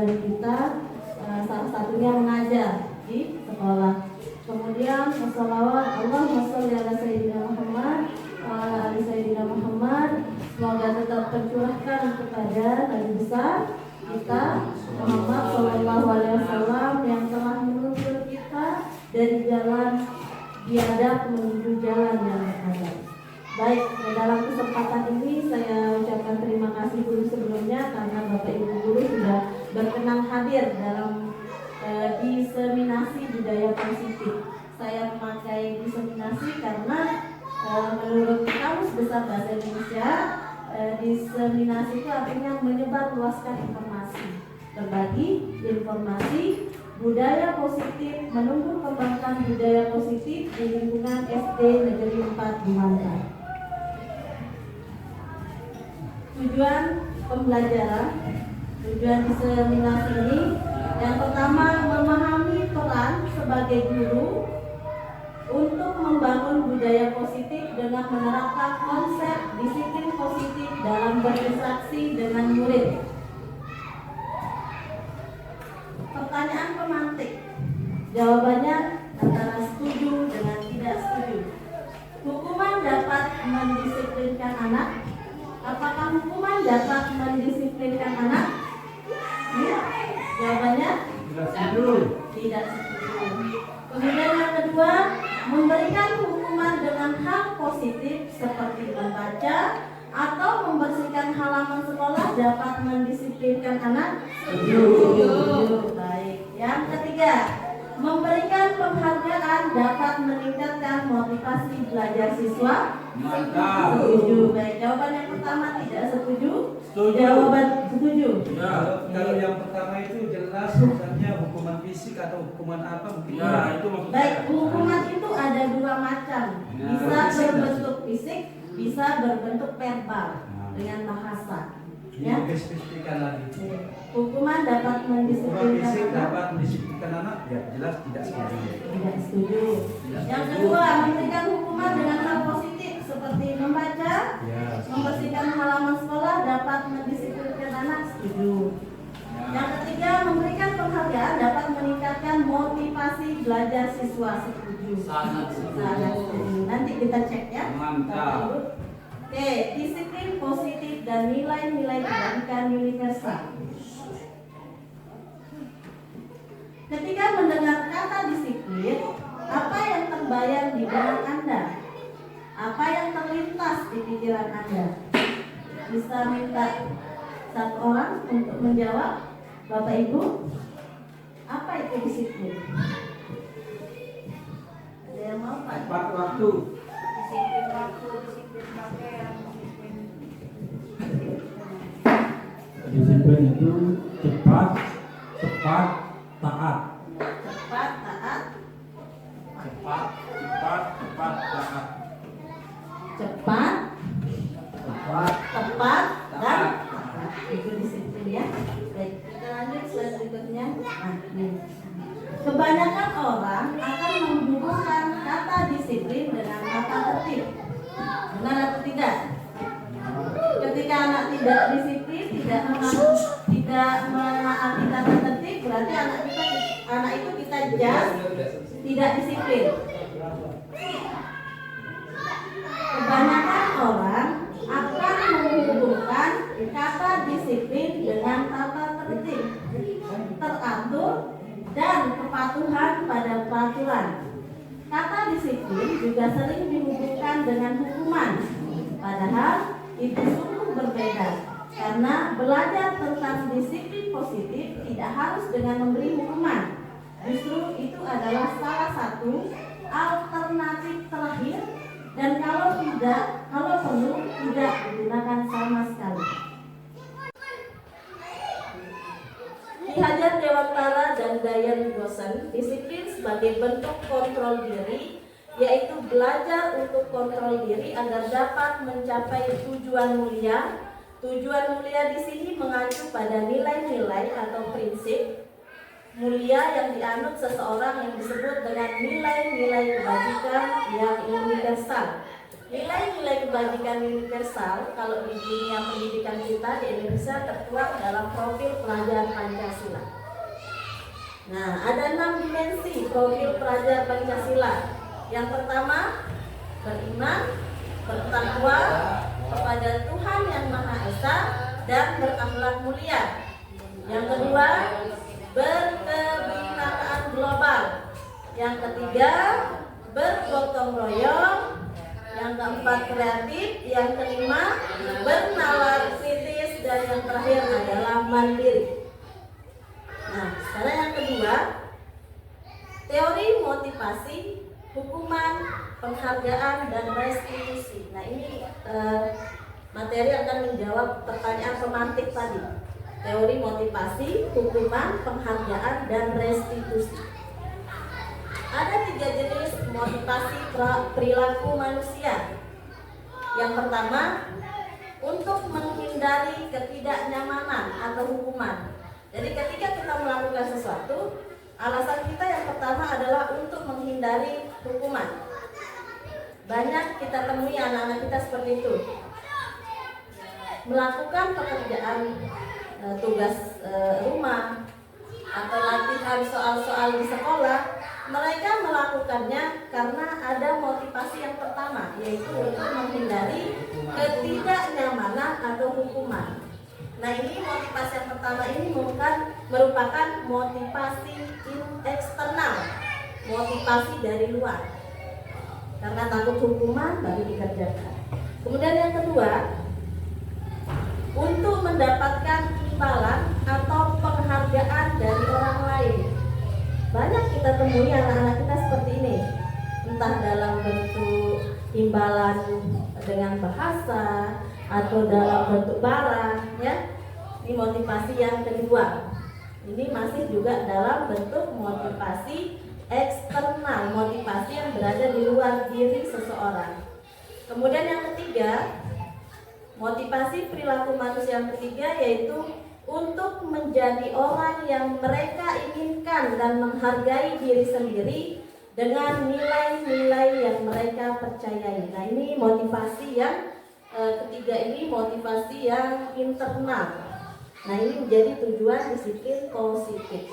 dari kita, salah satunya mengajar di sekolah. Kemudian wassalawat Allahumma sholli ala sayyidina Muhammad wa ala ali sayyidina Muhammad. Semoga tetap tercurahkan kepada Nabi besar kita Muhammad sallallahu alaihi wasallam yang telah menuntun kita dari jalan biadab menuju jalan yang benar. Baik, dalam kesempatan ini saya ucapkan terima kasih dulu sebelumnya karena Bapak Ibu guru sudah berkenan hadir dalam diseminasi budaya positif. Saya memakai diseminasi karena menurut Kamus Besar Bahasa Indonesia, diseminasi itu artinya menyebar luaskan informasi, berbagi informasi, budaya positif, menumbuh kembangkan budaya positif di lingkungan SD Negeri 4 Dumanta. Tujuan pembelajaran, tujuan diseminasi ini yang pertama memahami peran sebagai guru untuk membangun budaya positif dengan menerapkan konsep disiplin positif dalam berinteraksi dengan murid. Pertanyaan pemantik, jawabannya antara setuju dengan tidak setuju. Hukuman dapat mendisiplinkan anak. Apakah hukuman dapat mendisiplinkan anak? Ya. Jawabannya tidak setuju. Tidak setuju. Kemudian yang kedua, memberikan hukuman dengan hal positif seperti membaca atau membersihkan halaman sekolah dapat mendisiplinkan anak? Setuju. Baik. Yang ketiga, memberikan penghargaan dapat meningkatkan motivasi belajar siswa? Mantap. Setuju. Baik, jawaban yang pertama tidak setuju. Setuju. Jawaban setuju. Ya, kalau yang pertama itu jelas misalnya hukuman fisik atau hukuman apa mungkin. Ya, itu maksudnya. Baik, hukuman itu ada dua macam. Bisa berbentuk fisik, bisa berbentuk verbal dengan bahasa. Ya. Spesifikkan lagi. Hukuman dapat mendisiplinkan fisik anak. dapat mendisiplinkan anak, ya jelas tidak setuju. Tidak setuju. Yang kedua, memberikan hukuman dengan hal positif seperti membaca, membersihkan halaman sekolah dapat mendisiplinkan anak. Setuju. Yang ketiga, memberikan penghargaan dapat meningkatkan motivasi belajar siswa. Setuju. Sangat setuju. Sangat setuju. Nanti kita cek ya. Mantap. Oke, disiplin positif dan nilai-nilai pendidikan universal. Ketika mendengar kata disiplin, apa yang terbayang di benak Anda? Apa yang terlintas di pikiran Anda? Bisa minta satu orang untuk menjawab, Bapak Ibu. Apa itu disiplin? Ada yang mau Pak? Tepat waktu. Disiplin waktu, disiplin pakaian, Disiplin itu cepat, taat. cepat, taat, Cepat, taat. cepat, tepat, dan itu disiplin ya. Baik, kita lanjut slide berikutnya. Nah, ini. Kebanyakan orang akan menghubungkan kata disiplin dengan kata tertib. Benar atau tidak? Ketika anak tidak disiplin, tidak menaati kata tertib, berarti anak itu kita judge tidak disiplin. Kebanyakan orang akan menghubungkan kata disiplin dengan kata tertib, teratur, dan kepatuhan pada peraturan. Kata disiplin juga sering dihubungkan dengan hukuman, padahal itu sungguh berbeda. Karena belajar tentang disiplin positif tidak harus dengan memberi hukuman. Justru itu adalah salah satu alternatif terakhir, dan kalau perlu tidak digunakan sama sekali. Ki Hajar Dewantara dan Dayan Gosen, disiplin sebagai bentuk kontrol diri, yaitu belajar untuk kontrol diri agar dapat mencapai tujuan mulia. Tujuan mulia di sini mengacu pada nilai-nilai atau prinsip mulia yang dianut seseorang yang disebut dengan nilai-nilai kebajikan yang universal. Nilai-nilai kebajikan universal kalau di dunia pendidikan kita di Indonesia tertuang dalam profil pelajar Pancasila. Nah, ada 6 dimensi profil pelajar Pancasila. Yang pertama, beriman, bertakwa kepada Tuhan Yang Maha Esa dan berakhlak mulia. Yang kedua, berkebinekaan global. Yang ketiga, bergotong royong. Yang keempat, kreatif. Yang kelima, bernalar kritis. Dan yang terakhir adalah mandiri. Nah, sekarang yang kedua, teori motivasi, hukuman, penghargaan, dan restitusi. Nah, ini materi akan menjawab pertanyaan pemantik tadi. Teori motivasi, hukuman, penghargaan, dan restitusi. Ada 3 jenis motivasi perilaku manusia. Yang pertama, untuk menghindari ketidaknyamanan atau hukuman. Jadi ketika kita melakukan sesuatu, alasan kita yang pertama adalah untuk menghindari hukuman. Banyak kita temui anak-anak kita seperti itu. Melakukan pekerjaan tugas rumah atau latihan soal-soal di sekolah, mereka melakukannya karena ada motivasi yang pertama, yaitu untuk menghindari ketidaknyamanan atau hukuman. Nah, ini motivasi yang pertama ini merupakan motivasi eksternal, motivasi dari luar, karena takut hukuman baru dikerjakan. Kemudian yang kedua, untuk mendapatkan imbalan atau penghargaan dari orang lain. Banyak kita temui anak-anak kita seperti ini, entah dalam bentuk imbalan dengan bahasa atau dalam bentuk barang, ya. Ini motivasi yang kedua. Ini masih juga dalam bentuk motivasi eksternal, motivasi yang berada di luar diri seseorang. Kemudian yang ketiga, motivasi perilaku manusia yang ketiga yaitu untuk menjadi orang yang mereka inginkan dan menghargai diri sendiri dengan nilai-nilai yang mereka percayai. Nah, ini motivasi yang ketiga, ini motivasi yang internal. Nah, ini menjadi tujuan disiplin positif.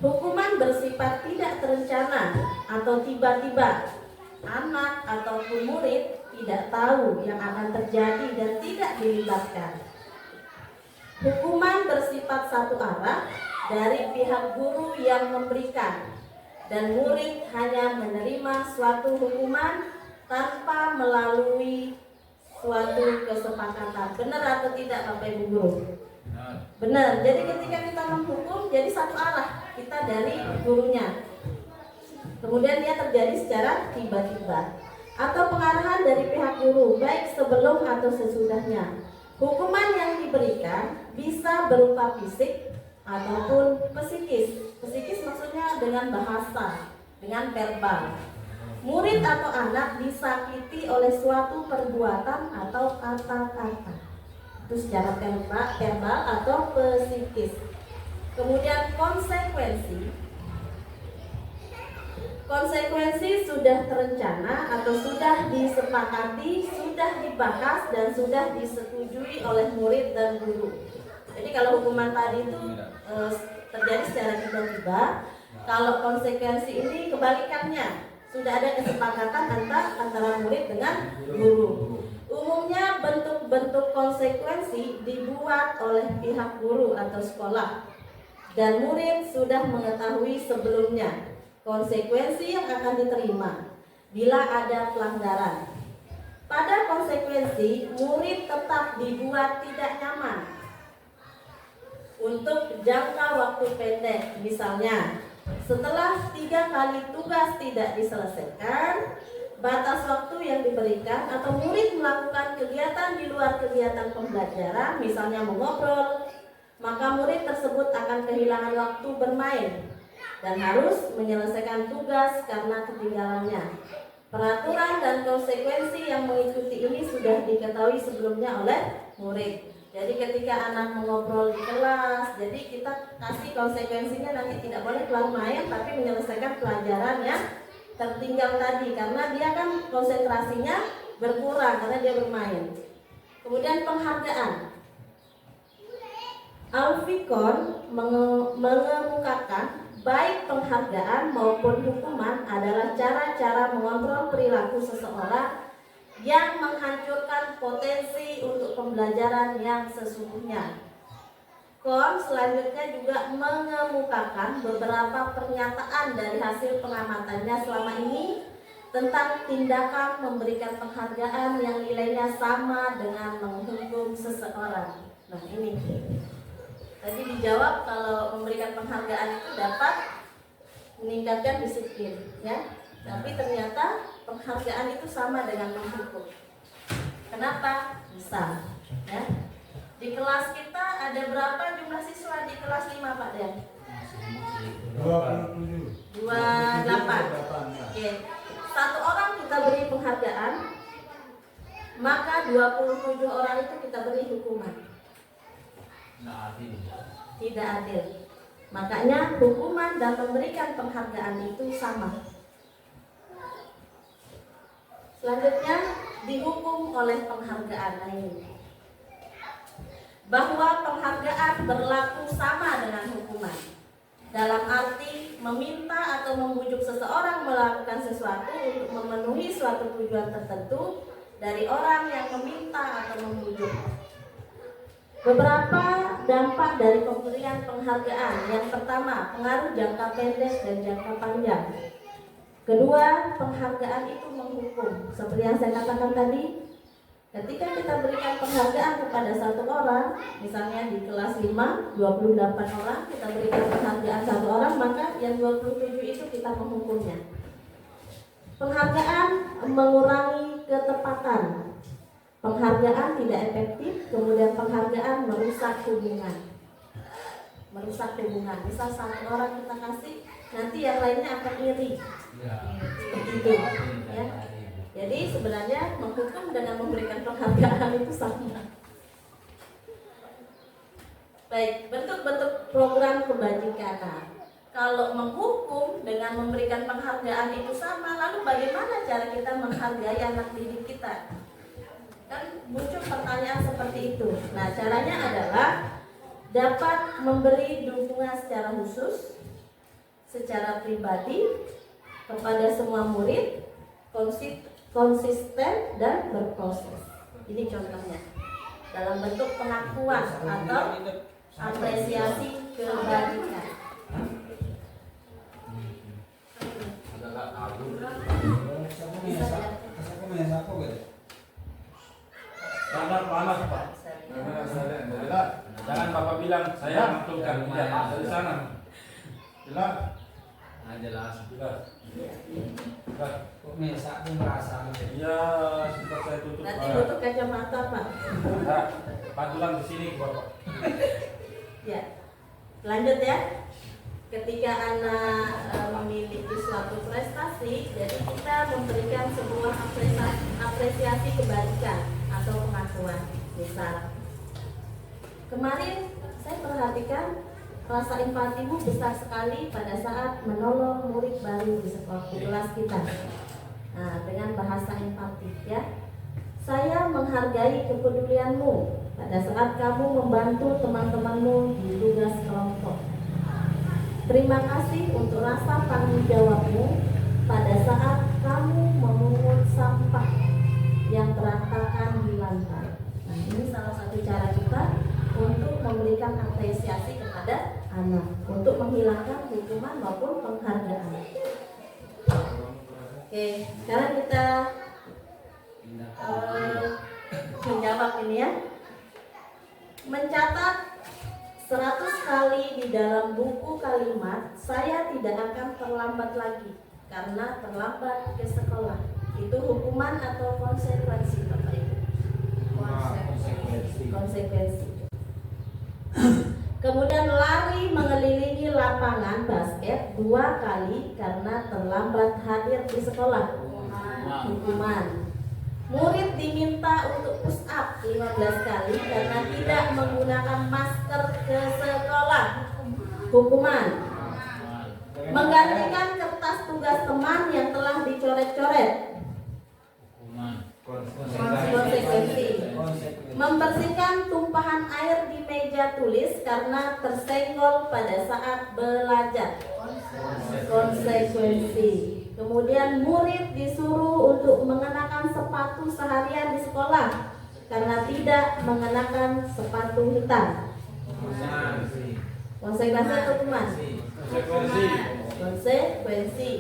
Hukuman bersifat tidak terencana atau tiba-tiba. Anak ataupun murid tidak tahu yang akan terjadi dan tidak dilibatkan. Hukuman bersifat satu arah dari pihak guru yang memberikan, dan murid hanya menerima suatu hukuman tanpa melalui suatu kesepakatan. Benar atau tidak Bapak Ibu Guru? Benar. Jadi ketika kita menghukum, jadi satu arah kita dari gurunya. Kemudian dia terjadi secara tiba-tiba atau pengarahan dari pihak guru, baik sebelum atau sesudahnya. Hukuman yang diberikan bisa berupa fisik ataupun psikis. Psikis maksudnya dengan bahasa, dengan verbal. Murid atau anak disakiti oleh suatu perbuatan atau kata-kata. Itu secara verbal atau psikis. Kemudian konsekuensi sudah terencana atau sudah disepakati, sudah dibahas dan sudah disetujui oleh murid dan guru. Jadi kalau hukuman tadi itu terjadi secara tiba-tiba, kalau konsekuensi ini kebalikannya, sudah ada kesepakatan antara murid dengan guru. Umumnya bentuk-bentuk konsekuensi dibuat oleh pihak guru atau sekolah, dan murid sudah mengetahui sebelumnya konsekuensi yang akan diterima bila ada pelanggaran. Pada konsekuensi, murid tetap dibuat tidak nyaman untuk jangka waktu pendek. Misalnya, setelah 3 kali tugas tidak diselesaikan, batas waktu yang diberikan, atau murid melakukan kegiatan di luar kegiatan pembelajaran, misalnya mengobrol, maka murid tersebut akan kehilangan waktu bermain dan harus menyelesaikan tugas karena ketinggalannya. Peraturan dan konsekuensi yang mengikuti ini sudah diketahui sebelumnya oleh murid. Jadi ketika anak mengobrol di kelas, jadi kita kasih konsekuensinya, nanti tidak boleh keluar main tapi menyelesaikan pelajaran yang tertinggal tadi karena dia kan konsentrasinya berkurang karena dia bermain. Kemudian penghargaan. Al-Fikon mengemukakan baik penghargaan maupun hukuman adalah cara-cara mengontrol perilaku seseorang yang menghancurkan potensi untuk pembelajaran yang sesungguhnya. Kon selanjutnya juga mengemukakan beberapa pernyataan dari hasil pengamatannya selama ini tentang tindakan memberikan penghargaan yang nilainya sama dengan menghukum seseorang. Nah ini tadi dijawab kalau memberikan penghargaan itu dapat meningkatkan disiplin, ya. Tapi ternyata penghargaan itu sama dengan menghukum. Kenapa? Bisa, ya. Di kelas kita ada berapa jumlah siswa di kelas 5 Pak Den? 28. Oke. Satu orang kita beri penghargaan, maka 27 orang itu kita beri hukuman. Tidak adil. Makanya hukuman dan memberikan penghargaan itu sama. Selanjutnya dihukum oleh penghargaan lain. Bahwa penghargaan berlaku sama dengan hukuman. Dalam arti meminta atau membujuk seseorang melakukan sesuatu untuk memenuhi suatu tujuan tertentu dari orang yang meminta atau membujuk. Beberapa dampak dari pemberian penghargaan. Yang pertama, pengaruh jangka pendek dan jangka panjang. Kedua, penghargaan itu menghukum. Seperti yang saya katakan tadi, ketika kita berikan penghargaan kepada satu orang, misalnya di kelas 5, 28 orang, kita berikan penghargaan satu orang, maka yang 27 itu kita menghukumnya. Penghargaan mengurangi ketepatan. Penghargaan tidak efektif, kemudian penghargaan merusak hubungan. Misal satu orang kita kasih, nanti yang lainnya akan iri. Begitu, ya. Jadi sebenarnya menghukum dengan memberikan penghargaan itu sama. Baik, bentuk-bentuk program kebajikan. Nah, kalau menghukum dengan memberikan penghargaan itu sama, lalu bagaimana cara kita menghargai anak didik kita? Kan muncul pertanyaan seperti itu. Nah, caranya adalah dapat memberi dukungan secara khusus, secara pribadi kepada semua murid, konsisten dan berproses. Ini contohnya dalam bentuk pengakuan atau apresiasi kebajikan. Panas Pak. Jangan Bapak bilang saya maklumkan, tidak dari sana. Jelas? Jelas. Kok mesak aku merasa Iya, sudah saya tutup. Nanti butuh kacamata Pak. Nah, patulan di sini Bapak. Ya, lanjut ya. Ketika anak memiliki suatu prestasi, jadi kita memberikan sebuah apresiasi kebajikan atau pengakuan. Misal, kemarin saya perhatikan rasa empatimu besar sekali pada saat menolong murid baru di sekolah di kelas kita. Nah, dengan bahasa empati, ya. Saya menghargai kepedulianmu pada saat kamu membantu teman-temanmu di tugas kelompok. Terima kasih untuk rasa tanggung jawabmu pada saat kamu memungut sampah yang berantakan di lantai. Nah, ini salah satu cara kita untuk memberikan apresiasi kepada anak, untuk menghilangkan hukuman maupun penghargaan. Oke, sekarang kita menjawab ini ya. Mencatat 100 kali di dalam buku kalimat, saya tidak akan terlambat lagi karena terlambat ke sekolah. Itu hukuman atau konsekuensi Bapak Ibu? Konsekuensi. Kemudian lari mengelilingi lapangan basket 2 kali karena terlambat hadir di sekolah. Hukuman. Murid diminta untuk push up 15 kali karena tidak menggunakan masker ke sekolah. Hukuman. Menggantikan kertas tugas teman yang telah dicoret-coret. Konsekuensi. Membersihkan tumpahan air di meja tulis karena tersenggol pada saat belajar. Konsekuensi. Kemudian murid disuruh untuk mengenakan sepatu seharian di sekolah karena tidak mengenakan sepatu hitam. Konsekuensi atau hukuman? Konsekuensi.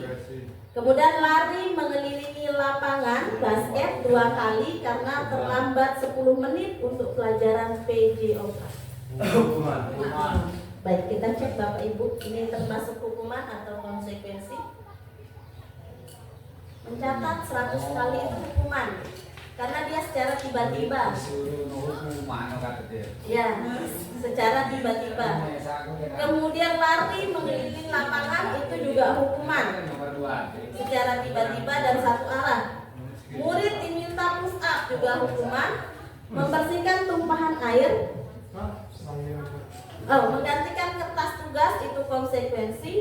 Kemudian lari mengelilingi lapangan basket 2 kali karena terlambat 10 menit untuk pelajaran PJOK. Hukuman. Baik, kita cek Bapak Ibu, ini termasuk hukuman atau konsekuensi? Mencatat 100 kali itu hukuman karena dia secara tiba-tiba. Ya, secara tiba-tiba. Kemudian lari mengelilingi lapangan itu juga hukuman secara tiba-tiba dan satu arah. Murid diminta push up juga hukuman. Membersihkan tumpahan air, menggantikan kertas tugas itu konsekuensi.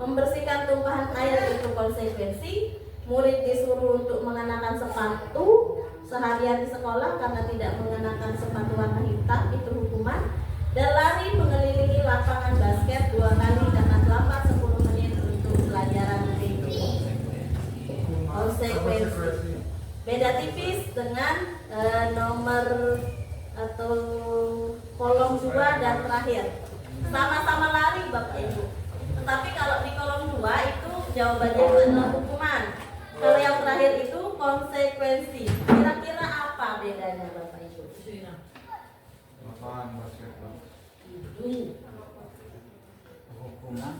Membersihkan tumpahan air itu konsekuensi. Murid disuruh untuk mengenakan sepatu seharian di sekolah karena tidak mengenakan sepatu warna hitam itu hukuman. Dan lari mengelilingi lapangan basket 2 kali karena terlambat 10 menit untuk pelajaran PJOK. Konsekuensi. Beda tipis dengan nomor atau kolom 2 dan terakhir. Sama-sama lari Bapak Ibu. Tetapi kalau di kolom 2 itu jawabannya itu adalah hukuman. Kalau yang terakhir itu konsekuensi. Kira-kira apa bedanya Bapak Ibu? Hukuman.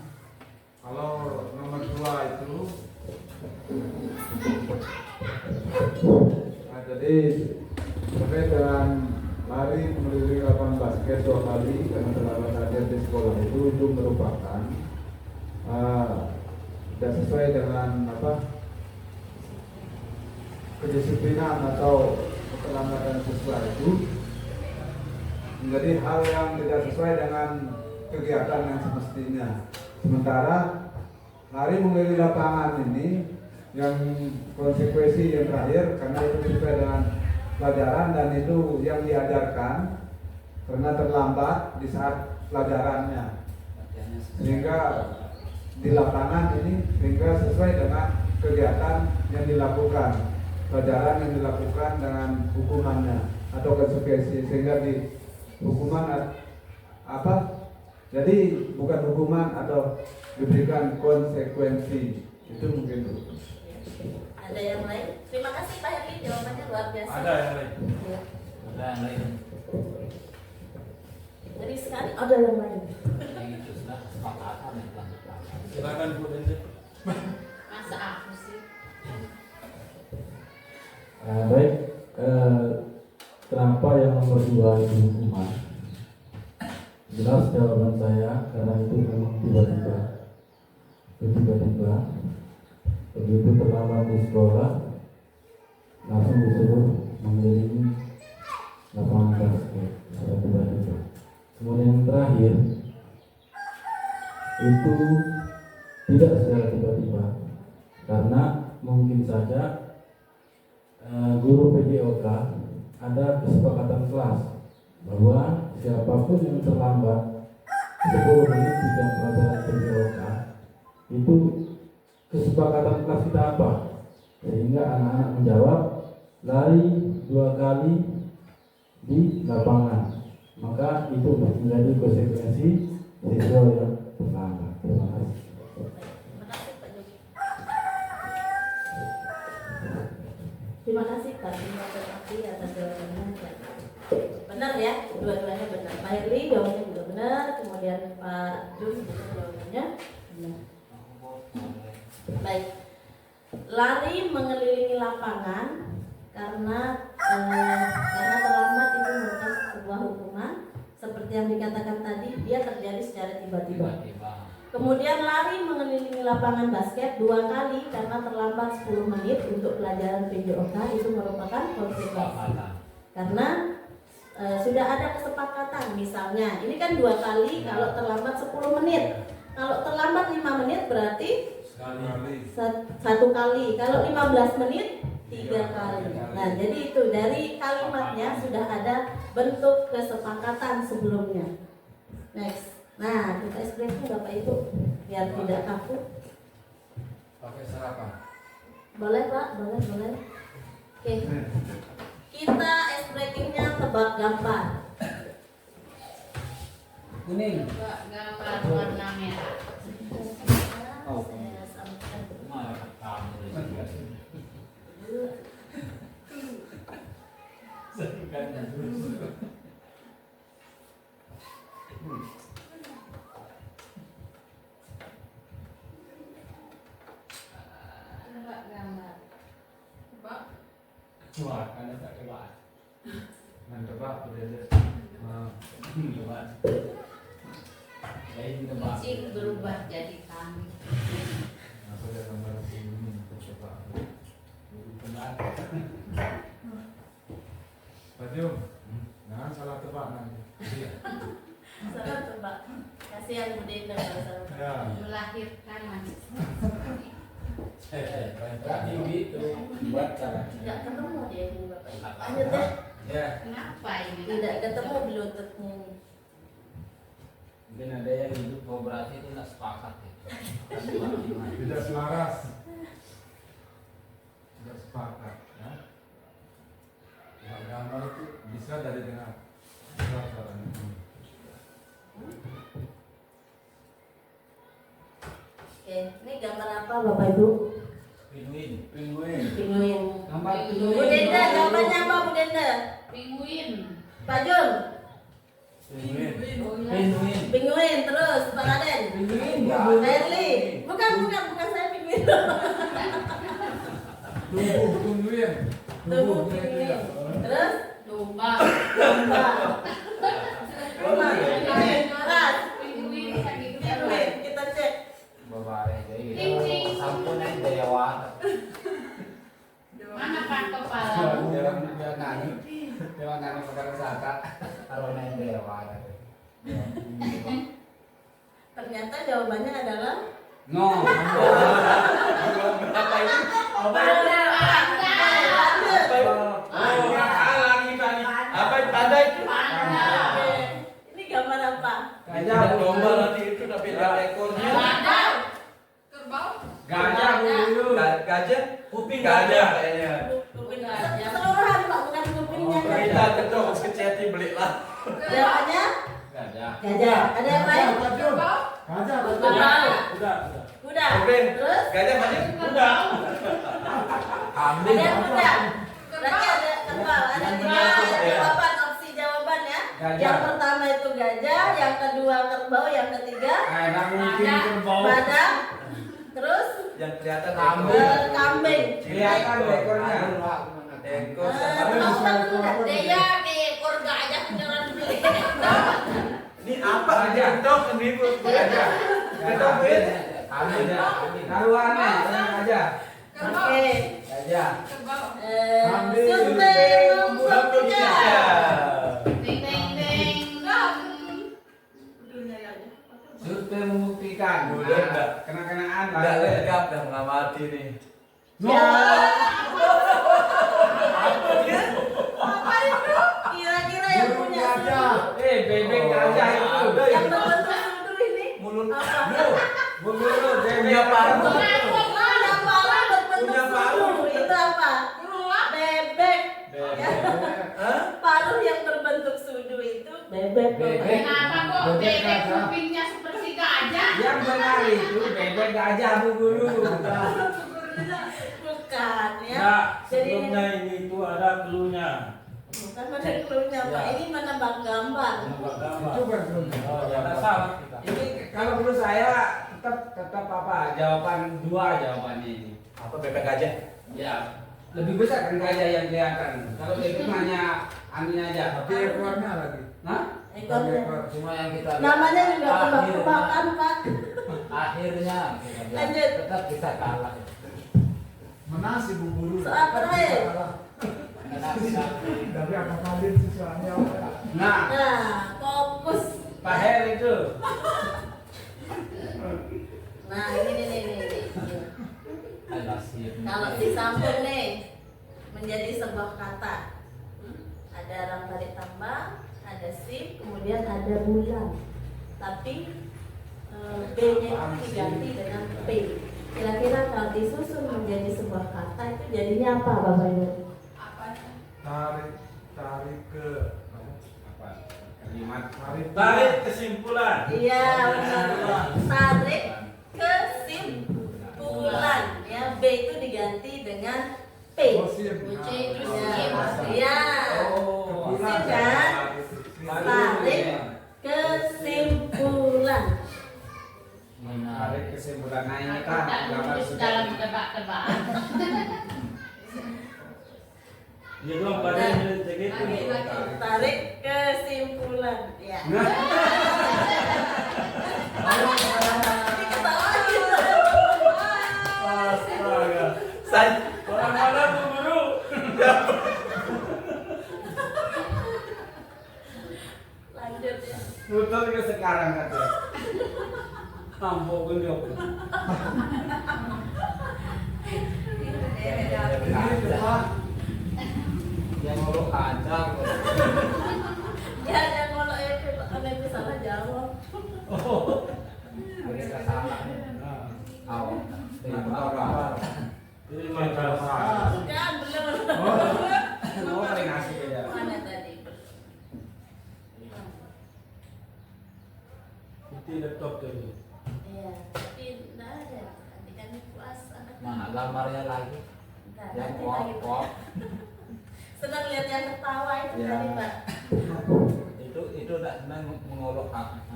Kalau nomor 2 itu jadi terkait dengan lari mengelilingi lapangan basket 2 kali karena terlambat hadir di sekolah itu merupakan tidak sesuai dengan kedisiplinan atau keterlambatan siswa itu menjadi hal yang tidak sesuai dengan kegiatan yang semestinya. Sementara lari mengelilingi lapangan ini yang konsekuensi yang terakhir karena itu sesuai dengan pelajaran dan itu yang diajarkan karena terlambat di saat pelajarannya sehingga di lapangan ini sehingga sesuai dengan kegiatan yang dilakukan, pelajaran yang dilakukan dengan hukumannya atau konsekuensi sehingga di hukuman jadi bukan hukuman atau diberikan konsekuensi itu mungkin. Ada yang lain? Terima kasih Pak Herli, jawabannya luar biasa. Ada yang lain. Ya. Ada yang lain. Jadi sekali ada yang lain. Silakan Bu Denny. Masa aku sih? Baik, kenapa yang nomor 2 itu hukuman? Jelas jawaban saya karena itu memang tiba-tiba begitu terlambat di sekolah langsung disuruh mengelilingi lapangan basket secara tiba-tiba. Kemudian yang terakhir itu tidak secara tiba-tiba karena mungkin saja guru PJOK ada kesepakatan kelas bahwa siapapun yang terlambat 10 menit di jam pelajaran PJOK itu kesepakatan kelas kita apa? Sehingga anak-anak menjawab lari 2 kali di lapangan, maka itu menjadi konsekuensi siswa yang terlambat. Terima kasih. Terima kasih Pak Bupati atas jawabannya. Benar ya, dua-duanya benar. Pak Herli jawabannya juga benar, kemudian Pak Jun juga jawabannya benar. Baik, lari mengelilingi lapangan karena terlambat itu merupakan sebuah hukuman seperti yang dikatakan tadi, dia terjadi secara tiba-tiba. Kemudian lari mengelilingi lapangan basket 2 kali karena terlambat 10 menit untuk pelajaran PJOK itu merupakan konsekuensi. Karena sudah ada kesepakatan, misalnya ini kan 2 kali, kalau terlambat 10 menit, kalau terlambat 5 menit berarti Sekali. 1 kali, kalau 15 menit 3 kali. Nah, jadi itu dari kalimatnya sudah ada bentuk kesepakatan sebelumnya. Next. Nah, kita ekspresi Bapak Ibu biar tidak kaku. Pakai sarapan. Boleh Pak, boleh. Oke. Kita ekspresinya tebak gambar. Kuning. Tebak gambar warna merah. Saya sampaikan. Tebak gambar. Tebak. Wah, karena tak kebak. Mantap Pak, udah deh. Kebak. Saya ini kebak. Kucing berubah jadi kambing. Apa dia gambar ini? Coba. Kebak. Pak Jum, jangan salah tebak nanti. Iya. Salah tebak. Kasihan Bu Denda kalau salah tebak. Ya. Melahirkan manis. Gitu. Buat salah. Tidak ketemu dia ini Bapak Ibu. Lanjut ya. Ya. Kenapa ini? Tidak ketemu bluetoothnya ini. Mungkin ada yang hidup kooperasi itu nggak sepakat ya. Tidak selaras. Tidak sepakat. Ya. Tebak gambar itu Bisa dari dengar. Suaranya. Oke, ini gambar apa Bapak Ibu? Pinguin. Pinguin. Gambar Bu Denda, gambarnya apa Bu Denda? Pinguin. Pak Jun, Pinguin. pinguin terus Pak Raden. Pinguin. Berli, bukan saya pinguin. Tubuh tungguin. Tubuh pinguin. Terus Domba. domba. Rumah pinguin. Ras, Pinguin sakit pinguin. Kita cek. Babare jadi Ting, ting. gitu. Sampun aja dewa. Mana kan kepala? Dewa ngani. Dewa ngani perkara saka. Kalau naik dewa. Ternyata jawabannya adalah No. Apa ini? Pada. Apa ada itu? Oke. Ini gambar apa? Tidak domba nanti itu tapi ada ekornya. Pada. Kerbau. Gajah dulu. Gajah? Kuping Gajah kayaknya. Kuping gajah. Keseluruhan Pak, bukan kupingnya Kita gajah. ketok keceti belilah. Jawabannya Gajah. gajah. Ada yang lain? Kerbau. Gajah. Kerbau. Udah. Kuda. Oke. Terus Gajah maju. Kerbau. Kambing. ada kuda. Berarti ada kerbau. Ada 3 jawaban, opsi jawaban ya. Gajah. Yang pertama itu gajah, yang kedua kerbau, yang ketiga Enak mungkin kerbau. badak. Terus Yang kelihatan Kambing. kambing. Kelihatan ekornya. Ekor. Dia di ekor gajah beneran beli. Ini apa aja? Ketok sendiri gajah. Ketok ini. Kambing. Karuannya aja. Kerbau. Oke. Gajah. Kerbau. Survei nomor 3. Ding ding ding dong. Survei membuktikan. Udah, enggak. Kena-kenaan. Udah lengkap dan mengamati nih. Ya. Apa itu? Kira-kira yang punya sudu, Bebek gajah itu. yang berbentuk sudu ini Mulut. apa? Buburu Punya paru. Punya paru berbentuk Punya paru. sudu. Itu apa? Bebek. Ya. Hah? Paruh yang berbentuk sudu itu bebek. Bebek. Kenapa kok Bebek bebek gajah. kupingnya seperti gajah? Yang benar itu bebek gajah bu guru. Bukan ya. Nah, Jadi sebelumnya ini itu ada clue-nya. bukan pada klunya Pak. Ya. Ini menebak gambar. Nampak gambar. Itu kan belum. Oh, jangan salah kita. Ini kalau menurut saya tetap apa? Jawaban 2 jawabannya ini. Apa bebek gajah? Ya lebih besar kan gajah yang kelihatan. Kalau bebek hanya anunya aja. Tapi ekornya lagi. Nah, Ekornya. cuma yang kita lihat Namanya juga akhirnya. tebak-tebakan Pak. Akhirnya kita lihat, Lanjut. tetap kita kalah. Menasi bu guru. Soal terakhir. Tapi apa kalian siswanya? Nah, Nah, fokus. Pak Her itu. Nah, ini. Kalau disambung nih menjadi sebuah kata. Ada rang tarik tambah, ada sip, kemudian ada bulan. Tapi B-nya itu diganti dengan P. Kira-kira kalau disusun menjadi sebuah kata itu jadinya apa, Bapak Ibu? Tarik ke Apa? Kalimat. Tarik kesimpulan. Iya, benar. Tarik kesimpulan. Ya, B itu diganti dengan P. Sim. Ya. Oh, Sim kan? Tarik kesimpulan. Tarik kesimpulan. Nah, ini kan gambar dalam sudah. tebak-tebakan. Ya dong badannya begitu. Tarik kesimpulan. Ya. Astaga. Saya Orang mana tuh guru? Lanjut ya. Betul ke sekarang katanya. Ampun gini. ini depan. Yang ngolok aja. Ya, yang kalau itu salah jawab. Ada salah. Awak. Ini madrasah. Sudah belum. Oh, paling asik aja. Mana tadi? Itu laptop tadi. Iya, tapi enggak ada. Nanti kan puas anak. Nah, lamarnya lagi Enggak, yang nanti lagi. pop Senang lihat yang ketawa itu Ya. tadi, Pak. itu tidak senang mengolok hak.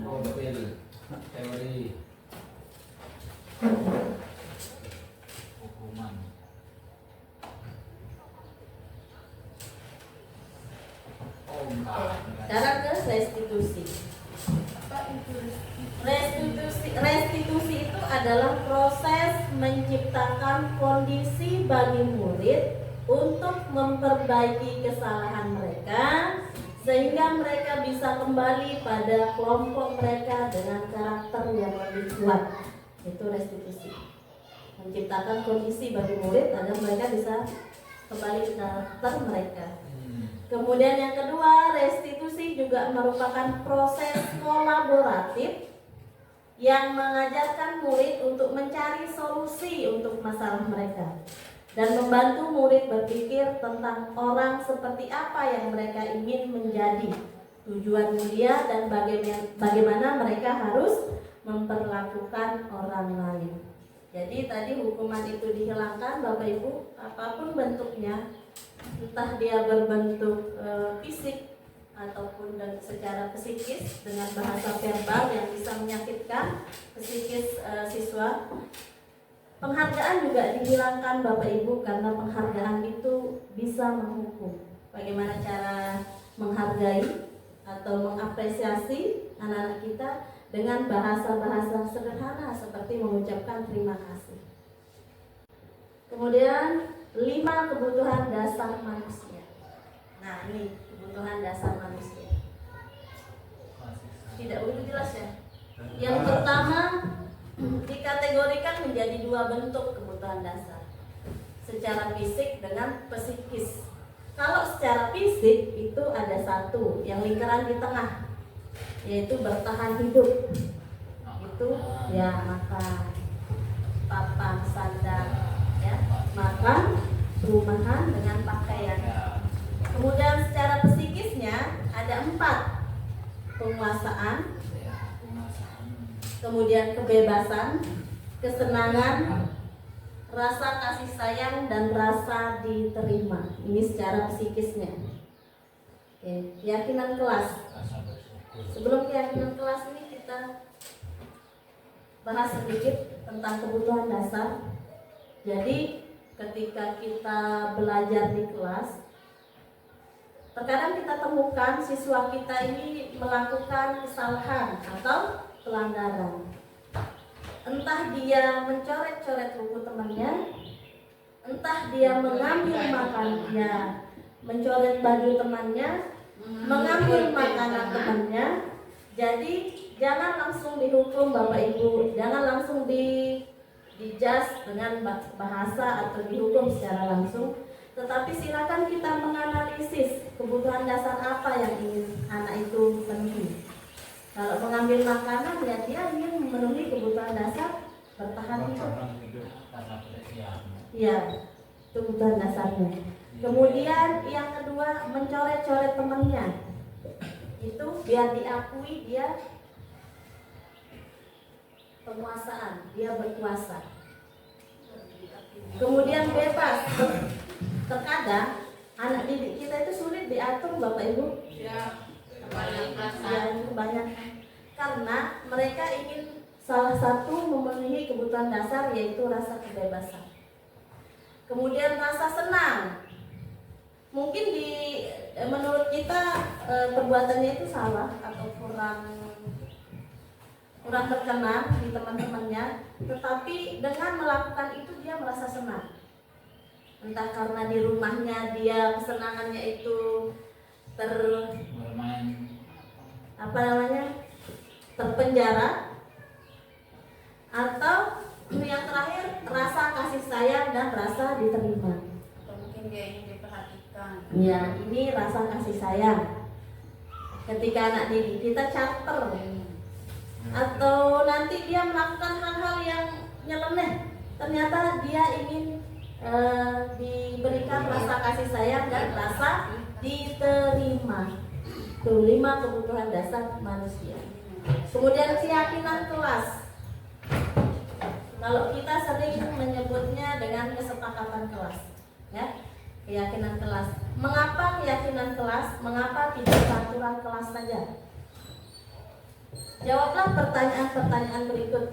Oh, betul. Teori. Hukuman. Oh enggak. Sekarang ke restitusi. Restitusi itu adalah proses menciptakan kondisi bagi murid untuk memperbaiki kesalahan mereka sehingga mereka bisa kembali pada kelompok mereka dengan karakter yang lebih kuat. Itu restitusi. Menciptakan kondisi bagi murid agar mereka bisa kembali ke karakter mereka. Kemudian yang kedua, restitusi juga merupakan proses kolaboratif yang mengajarkan murid untuk mencari solusi untuk masalah mereka dan membantu murid berpikir tentang orang seperti apa yang mereka ingin menjadi, tujuan mulia dan bagaimana mereka harus memperlakukan orang lain. Jadi tadi hukuman itu dihilangkan, Bapak Ibu, apapun bentuknya, entah dia berbentuk fisik ataupun secara psikis dengan bahasa verbal yang bisa menyakitkan psikis siswa. Penghargaan juga dihilangkan, Bapak Ibu, karena penghargaan itu bisa menghukum. Bagaimana cara menghargai atau mengapresiasi anak-anak kita dengan bahasa-bahasa sederhana seperti mengucapkan terima kasih. Kemudian 5 kebutuhan dasar manusia. Nah, ini kebutuhan dasar manusia. Tidak begitu jelas ya. Yang pertama dikategorikan menjadi 2 bentuk kebutuhan dasar. Secara fisik dengan psikis. Kalau secara fisik itu ada 1 yang lingkaran di tengah, yaitu bertahan hidup. Itu ya makan, papan, sandang, ya, makan, perumahan dengan pakaian. Kemudian secara psikisnya ada 4, penguasaan, kemudian kebebasan, kesenangan, rasa kasih sayang dan rasa diterima. Ini secara psikisnya. Oke, keyakinan kelas. Sebelum keyakinan kelas ini kita bahas sedikit tentang kebutuhan dasar. Jadi ketika kita belajar di kelas, terkadang kita temukan siswa kita ini melakukan kesalahan atau pelanggaran. Entah dia mencoret-coret buku temannya, entah dia mengambil makanannya, mencoret baju temannya, mengambil makanan temannya. Jadi jangan langsung dihukum Bapak Ibu, jangan langsung dijudge dengan bahasa atau dihukum secara langsung. Tetapi silakan kita menganalisis kebutuhan dasar apa yang ingin anak itu penuhi. Kalau mengambil makanan, ya dia ingin memenuhi kebutuhan dasar bertahan hidup. Ya, itu kebutuhan dasarnya. Kemudian yang kedua, mencoret-coret temannya. Itu biar diakui dia penguasaan, dia berkuasa. Kemudian bebas. Terkadang anak didik kita itu sulit diatur Bapak Ibu. Ya, kebanyakan. Karena mereka ingin salah satu memenuhi kebutuhan dasar, yaitu rasa kebebasan. Kemudian rasa senang. Mungkin menurut kita perbuatannya itu salah atau kurang berkenan di teman-temannya, tetapi dengan melakukan itu dia merasa senang. Entah karena di rumahnya dia kesenangannya itu terpenjara, atau yang terakhir rasa kasih sayang dan rasa diterima. Atau mungkin dia ingin diperhatikan. Ya, ini rasa kasih sayang. Ketika anak didik kita charter, atau nanti dia melakukan hal-hal yang nyeleneh, ternyata dia ingin diberikan rasa kasih sayang dan rasa diterima. Itu 5 kebutuhan dasar manusia. Kemudian keyakinan kelas. Kalau kita sering menyebutnya dengan kesepakatan kelas, ya, keyakinan kelas. Mengapa keyakinan kelas? Mengapa tidak peraturan kelas saja? Jawablah pertanyaan-pertanyaan berikut.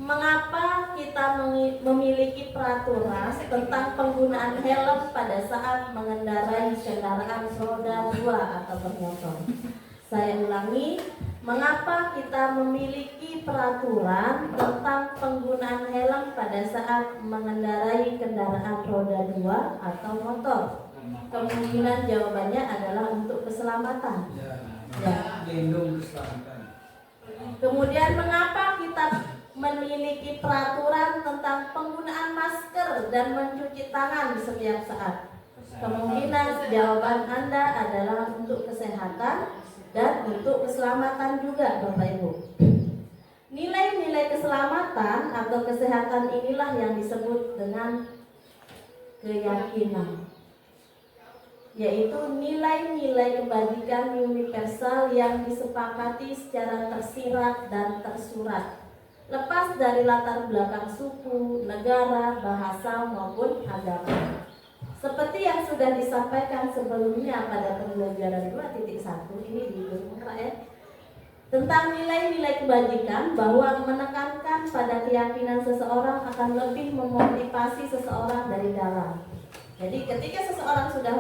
Mengapa kita memiliki peraturan tentang penggunaan helm pada saat mengendarai kendaraan roda 2 atau bermotor? Saya ulangi, mengapa kita memiliki peraturan tentang penggunaan helm pada saat mengendarai kendaraan roda 2 atau motor? Kemungkinan jawabannya adalah untuk keselamatan. Ya. Lindung keselamatan. Kemudian mengapa kita memiliki peraturan tentang penggunaan masker dan mencuci tangan di setiap saat? Kemungkinan jawaban Anda adalah untuk kesehatan dan untuk keselamatan juga, Bapak Ibu. Nilai-nilai keselamatan atau kesehatan inilah yang disebut dengan keyakinan, yaitu nilai-nilai kebajikan universal yang disepakati secara tersirat dan tersurat, lepas dari latar belakang suku, negara, bahasa maupun agama. Seperti yang sudah disampaikan sebelumnya pada pembelajaran 2.1 ini di Ilmu Rakyat tentang nilai-nilai kebajikan, bahwa menekankan pada keyakinan seseorang akan lebih memotivasi seseorang dari dalam. Jadi ketika seseorang sudah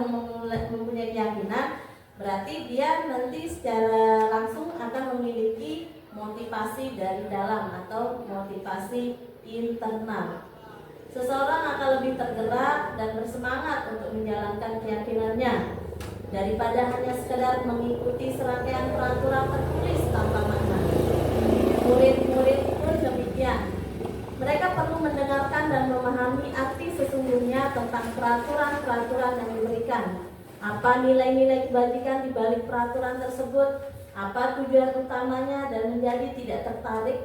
mempunyai keyakinan, berarti dia nanti secara langsung akan memiliki motivasi dari dalam atau motivasi internal. Seseorang akan lebih tergerak dan bersemangat untuk menjalankan keyakinannya daripada hanya sekedar mengikuti serangkaian peraturan tertulis tanpa makna. Murid-murid pun demikian. Mereka perlu mendengarkan dan memahami arti sesungguhnya tentang peraturan-peraturan yang diberikan. Apa nilai-nilai kebajikan di balik peraturan tersebut? Apa tujuan utamanya, dan menjadi tidak tertarik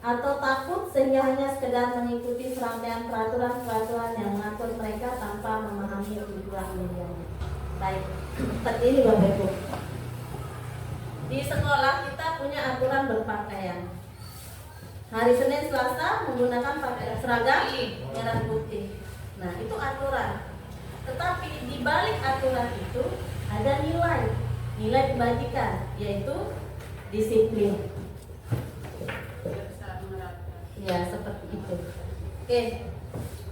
atau takut sehingga hanya sekedar mengikuti serangkaian peraturan-peraturan yang mengatur mereka tanpa memahami tujuan-tujuannya. Baik, seperti ini Bapak Ibu. Di sekolah kita punya aturan berpakaian. Hari Senin Selasa menggunakan pakaian seragam merah putih. Nah, itu aturan. Tetapi di balik aturan itu ada nilai kebajikan, yaitu disiplin. Ya, seperti itu. Oke.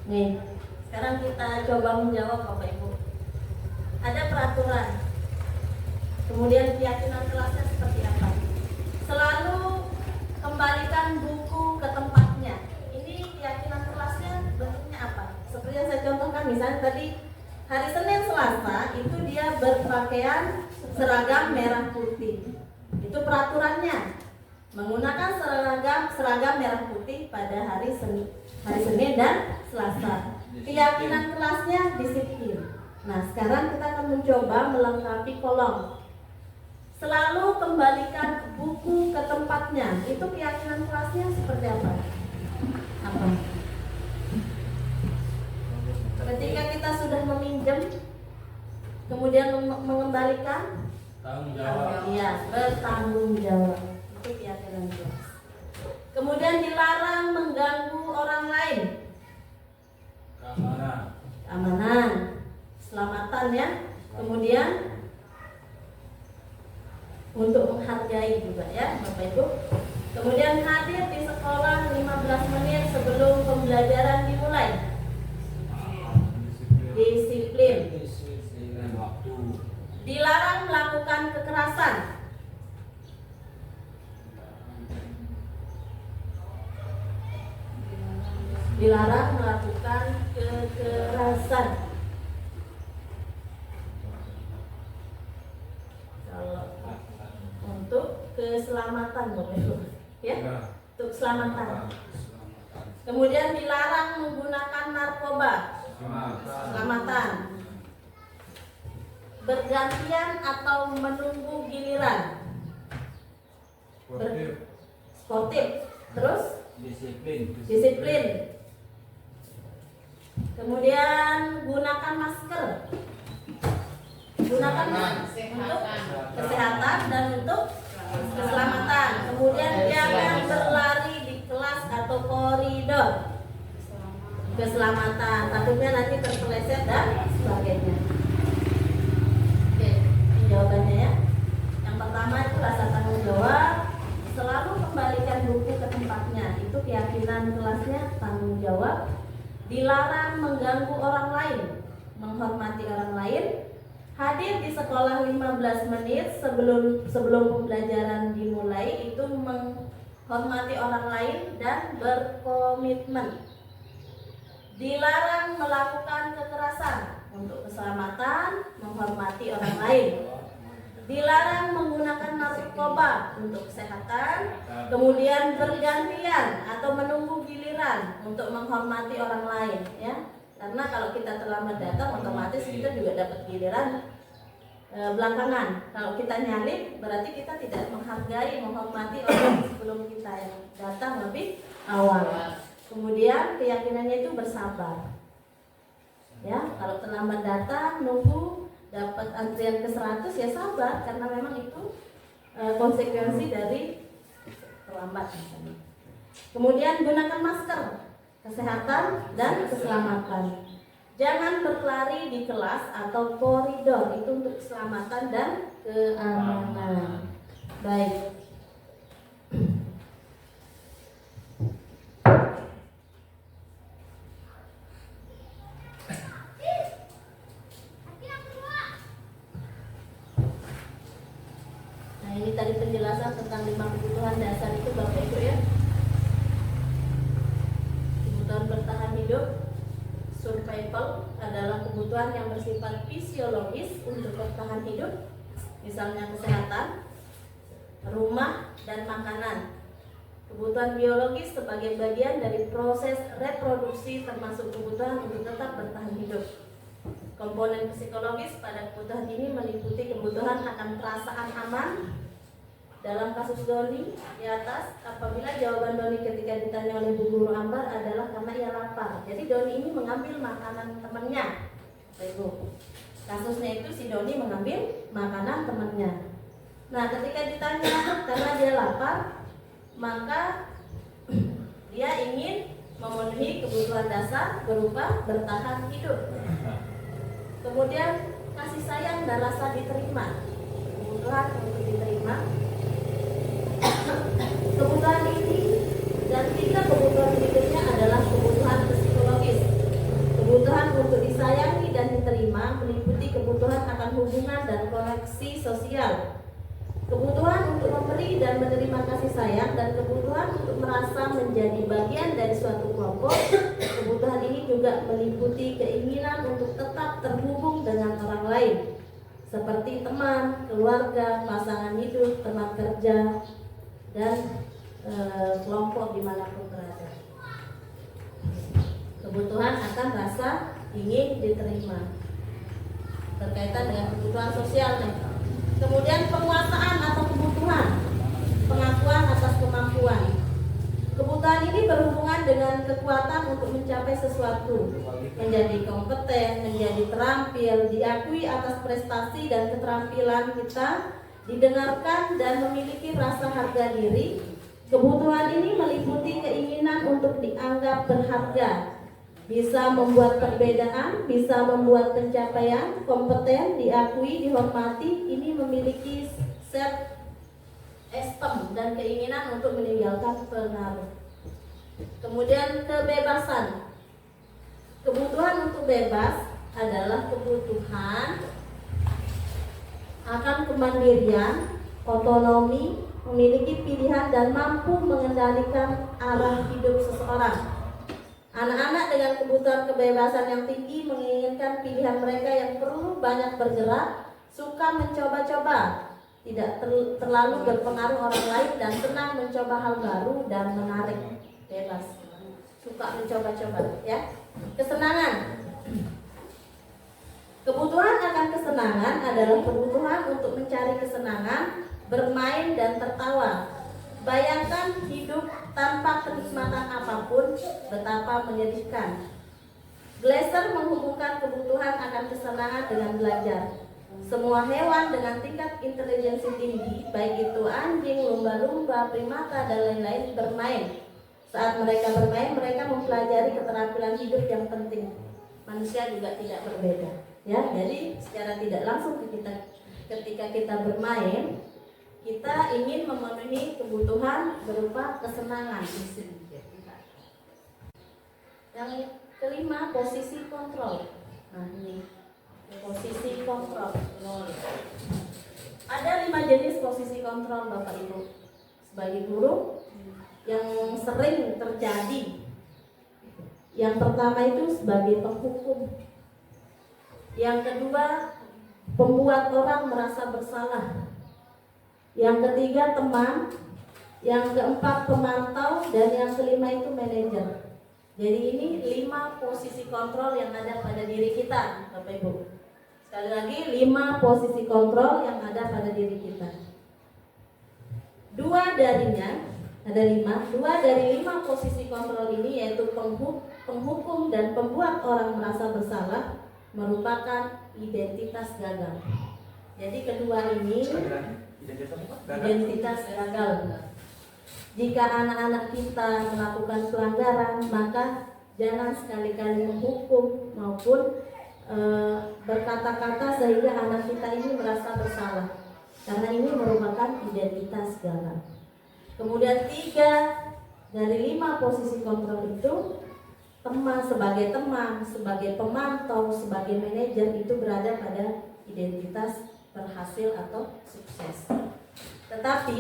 Nih, sekarang kita coba menjawab Bapak Ibu. Ada peraturan. Kemudian keyakinan kelasnya seperti apa? Selalu kembalikan buku ke tempatnya. Ini keyakinan kelasnya bentuknya apa? Seperti yang saya contohkan, misalnya tadi Hari Senin Selasa itu dia berpakaian seragam merah putih. Itu peraturannya. Menggunakan seragam merah putih pada hari Senin dan Selasa. Keyakinan kelasnya disiplin. Nah, sekarang kita akan mencoba melengkapi kolom. Selalu kembalikan buku ke tempatnya. Itu keyakinan kelasnya seperti apa? Ketika kita sudah meminjam, kemudian mengembalikan, Tanggung jawab. iya, bertanggung jawab. Itu keyakinan kelas. Kemudian dilarang mengganggu orang lain. Keamanan, keselamatan ya. Kemudian untuk menghargai juga ya Bapak Ibu. Kemudian hadir di sekolah 15 menit sebelum pembelajaran dimulai. Disiplin. Dilarang melakukan kekerasan. Dilarang melakukan kekerasan. Untuk keselamatan Bapak Ibu, ya, untuk keselamatan. Kemudian dilarang menggunakan narkoba. Keselamatan. Bergantian atau menunggu giliran. Sportif. Terus disiplin. Kemudian gunakan masker. Gunakan untuk kesehatan dan untuk keselamatan. Kemudian jangan berlari di kelas atau koridor. Keselamatan, takutnya nanti terpeleset dan sebagainya. Oke, ini jawabannya ya. Yang pertama itu rasa tanggung jawab. Selalu kembalikan buku ke tempatnya. Itu keyakinan kelasnya, tanggung jawab. Dilarang mengganggu orang lain, menghormati orang lain. Hadir di sekolah 15 menit sebelum pembelajaran dimulai. Itu menghormati orang lain dan berkomitmen. Dilarang melakukan kekerasan untuk keselamatan, menghormati orang lain. Dilarang menggunakan narkoba untuk kesehatan, kemudian bergantian atau menunggu giliran untuk menghormati orang lain, ya. Karena kalau kita terlambat datang, otomatis kita juga dapat giliran belakangan. Kalau kita nyalip, berarti kita tidak menghargai, menghormati orang sebelum kita yang datang lebih awal. Kemudian keyakinannya itu bersabar. Ya, kalau terlambat datang, nunggu dapat antrian ke 100 ya sabar, karena memang itu konsekuensi dari terlambat misalnya. Kemudian gunakan masker, kesehatan dan keselamatan. Jangan berlari di kelas atau koridor, itu untuk keselamatan dan keamanan. Baik. Ini tadi penjelasan tentang 5 kebutuhan dasar itu Bapak Ibu ya. Kebutuhan bertahan hidup, survival adalah kebutuhan yang bersifat fisiologis untuk bertahan hidup, misalnya kesehatan, rumah, dan makanan. Kebutuhan biologis sebagai bagian dari proses reproduksi termasuk kebutuhan untuk tetap bertahan hidup. Komponen psikologis pada kebutuhan ini meliputi kebutuhan akan perasaan aman. Dalam kasus Doni di atas, apabila jawaban Doni ketika ditanya oleh Bu Guru Ambar adalah karena ia lapar, jadi Doni ini mengambil makanan temannya. Ibu, kasusnya itu si Doni mengambil makanan temannya. Nah, ketika ditanya karena dia lapar, maka dia ingin memenuhi kebutuhan dasar berupa bertahan hidup. Kemudian kasih sayang dan rasa diterima, kebutuhan untuk diterima. Kebutuhan ini dan 3 kebutuhan berikutnya adalah kebutuhan psikologis. Kebutuhan untuk disayangi dan diterima meliputi kebutuhan akan hubungan dan koneksi sosial. Kebutuhan untuk memberi dan menerima kasih sayang dan kebutuhan untuk merasa menjadi bagian dari suatu kelompok. Kebutuhan kebutuhan ini juga meliputi keinginan untuk tetap terhubung dengan orang lain, seperti teman, keluarga, pasangan hidup, teman kerja, dan kelompok dimanapun berada. Kebutuhan akan rasa ingin diterima, berkaitan dengan kebutuhan sosial nih. Kemudian penguasaan atau kebutuhan, pengakuan atas kemampuan. Kebutuhan ini berhubungan dengan kekuatan untuk mencapai sesuatu, menjadi kompeten, menjadi terampil, diakui atas prestasi dan keterampilan kita, didengarkan dan memiliki rasa harga diri. Kebutuhan ini meliputi keinginan untuk dianggap berharga, bisa membuat perbedaan, bisa membuat pencapaian, kompeten, diakui, dihormati. Ini memiliki self esteem dan keinginan untuk meninggalkan pengaruh. Kemudian kebebasan. Kebutuhan untuk bebas adalah kebutuhan akan kemandirian, otonomi, memiliki pilihan dan mampu mengendalikan arah hidup seseorang. Anak-anak dengan kebutuhan kebebasan yang tinggi menginginkan pilihan mereka yang perlu banyak bergerak, suka mencoba-coba, tidak terlalu berpengaruh orang lain, dan senang mencoba hal baru dan menarik, bebas, suka mencoba-coba, ya. Kesenangan. Kebutuhan akan kesenangan adalah kebutuhan untuk mencari kesenangan, bermain dan tertawa. Bayangkan hidup tanpa kenikmatan apapun, betapa menyedihkan. Glaser menghubungkan kebutuhan akan kesenangan dengan belajar. Semua hewan dengan tingkat intelijensi tinggi, baik itu anjing, lumba-lumba, primata, dan lain-lain, bermain. Saat mereka bermain, mereka mempelajari keterampilan hidup yang penting. Manusia juga tidak berbeda, ya. Jadi secara tidak langsung ketika kita bermain, kita ingin memenuhi kebutuhan berupa kesenangan. Yang kelima, posisi kontrol. Nah, ini posisi kontrol. Ada 5 jenis posisi kontrol, Bapak Ibu. Sebagai guru yang sering terjadi, yang pertama itu sebagai penghukum. Yang kedua, pembuat orang merasa bersalah. Yang ketiga, teman. Yang keempat, pemantau. Dan yang kelima itu manajer. Jadi ini 5 posisi kontrol yang ada pada diri kita, Bapak Ibu. Sekali lagi, 5 posisi kontrol yang ada pada diri kita. 2 darinya, ada 5. 2 dari 5 posisi kontrol ini, yaitu penghukum dan pembuat orang merasa bersalah, merupakan identitas gagal. Jadi kedua ini identitas gagal. Jika anak-anak kita melakukan pelanggaran, maka jangan sekali-kali menghukum maupun berkata-kata sehingga anak kita ini merasa bersalah, karena ini merupakan identitas gagal. Kemudian 3 dari 5 posisi kontrol itu, sebagai teman, sebagai pemantau, sebagai manajer, itu berada pada identitas berhasil atau sukses. Tetapi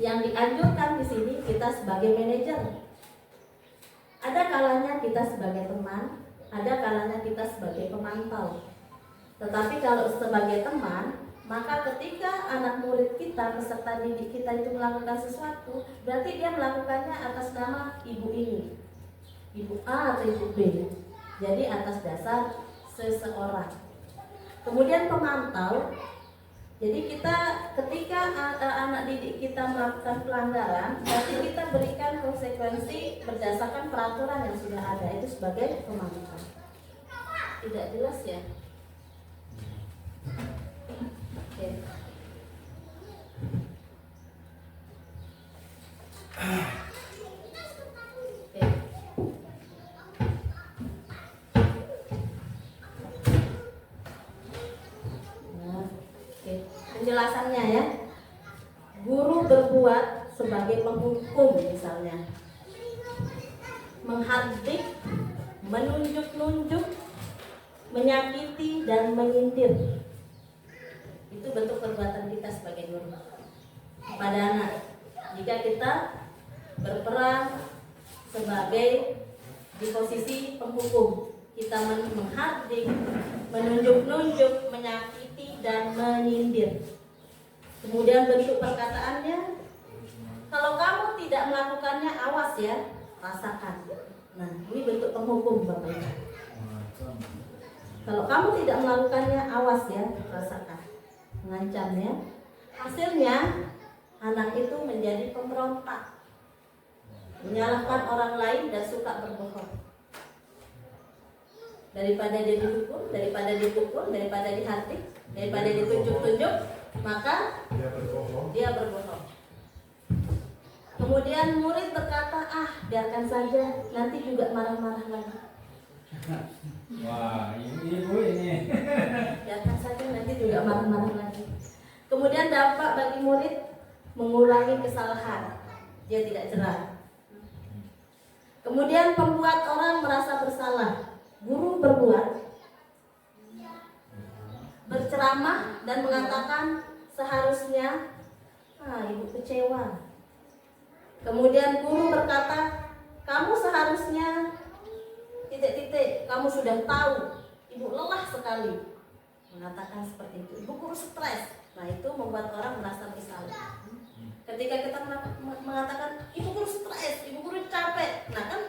yang dianjurkan di sini kita sebagai manajer. Ada kalanya kita sebagai teman, ada kalanya kita sebagai pemantau. Tetapi kalau sebagai teman, maka ketika anak murid kita, peserta didik kita itu melakukan sesuatu, berarti dia melakukannya atas nama ibu ini, ibu A atau ibu B. Jadi atas dasar seseorang. Kemudian pemantau. Jadi kita ketika anak didik kita melakukan pelanggaran, berarti kita berikan konsekuensi berdasarkan peraturan yang sudah ada, itu sebagai pemantau. Tidak jelas ya? Oke. Penjelasannya ya, guru berbuat sebagai penghukum misalnya, menghardik, menunjuk-nunjuk, menyakiti dan menyindir. Itu bentuk perbuatan kita sebagai guru kepada anak. Jika kita berperan sebagai di posisi penghukum. Kita menghardik, menunjuk-nunjuk, menyakiti dan menyindir. Kemudian bentuk perkataannya, kalau kamu tidak melakukannya, awas ya, rasakan. Nah, ini bentuk penghukum Bapak Ibu. Kalau kamu tidak melakukannya, awas ya, rasakan. Mengancamnya. Hasilnya, anak itu menjadi pemberontak, menyalahkan orang lain dan suka berbohong. Daripada dia dihukum, daripada dipukul, daripada dihardik, daripada ditunjuk-tunjuk, maka dia berbohong. Kemudian murid berkata, biarkan saja, nanti juga marah-marah lagi. Wah, ini ibu ini. Biarkan saja, nanti juga marah-marah lagi. Kemudian dampak bagi murid, mengulangi kesalahan, dia tidak jerah. Kemudian pembuat orang merasa bersalah. Guru berbuat, berceramah dan mengatakan seharusnya ibu kecewa. Kemudian guru berkata, kamu seharusnya titik-titik, kamu sudah tahu, ibu lelah sekali. Mengatakan seperti itu, ibu guru stres. Nah, itu membuat orang merasa bersalah. Ketika kita mengatakan ibu guru stres, ibu guru capek, nah kan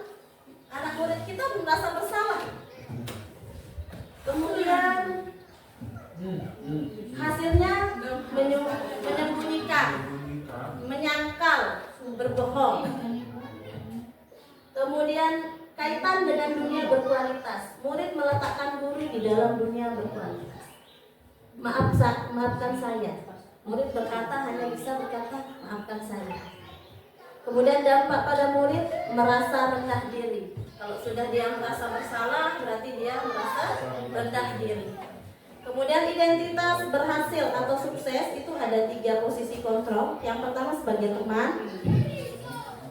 anak murid kita merasa bersalah. Kemudian hasilnya menyembunyikan, menyangkal, berbohong. Kemudian kaitan dengan dunia berkualitas. Murid meletakkan guru di dalam dunia berkualitas. Maafkan saya. Murid berkata, hanya bisa berkata maafkan saya. Kemudian dampak pada murid merasa rendah diri. Kalau sudah dia merasa bersalah, berarti dia merasa rendah diri. Kemudian identitas berhasil atau sukses itu ada 3 posisi kontrol. Yang pertama sebagai teman.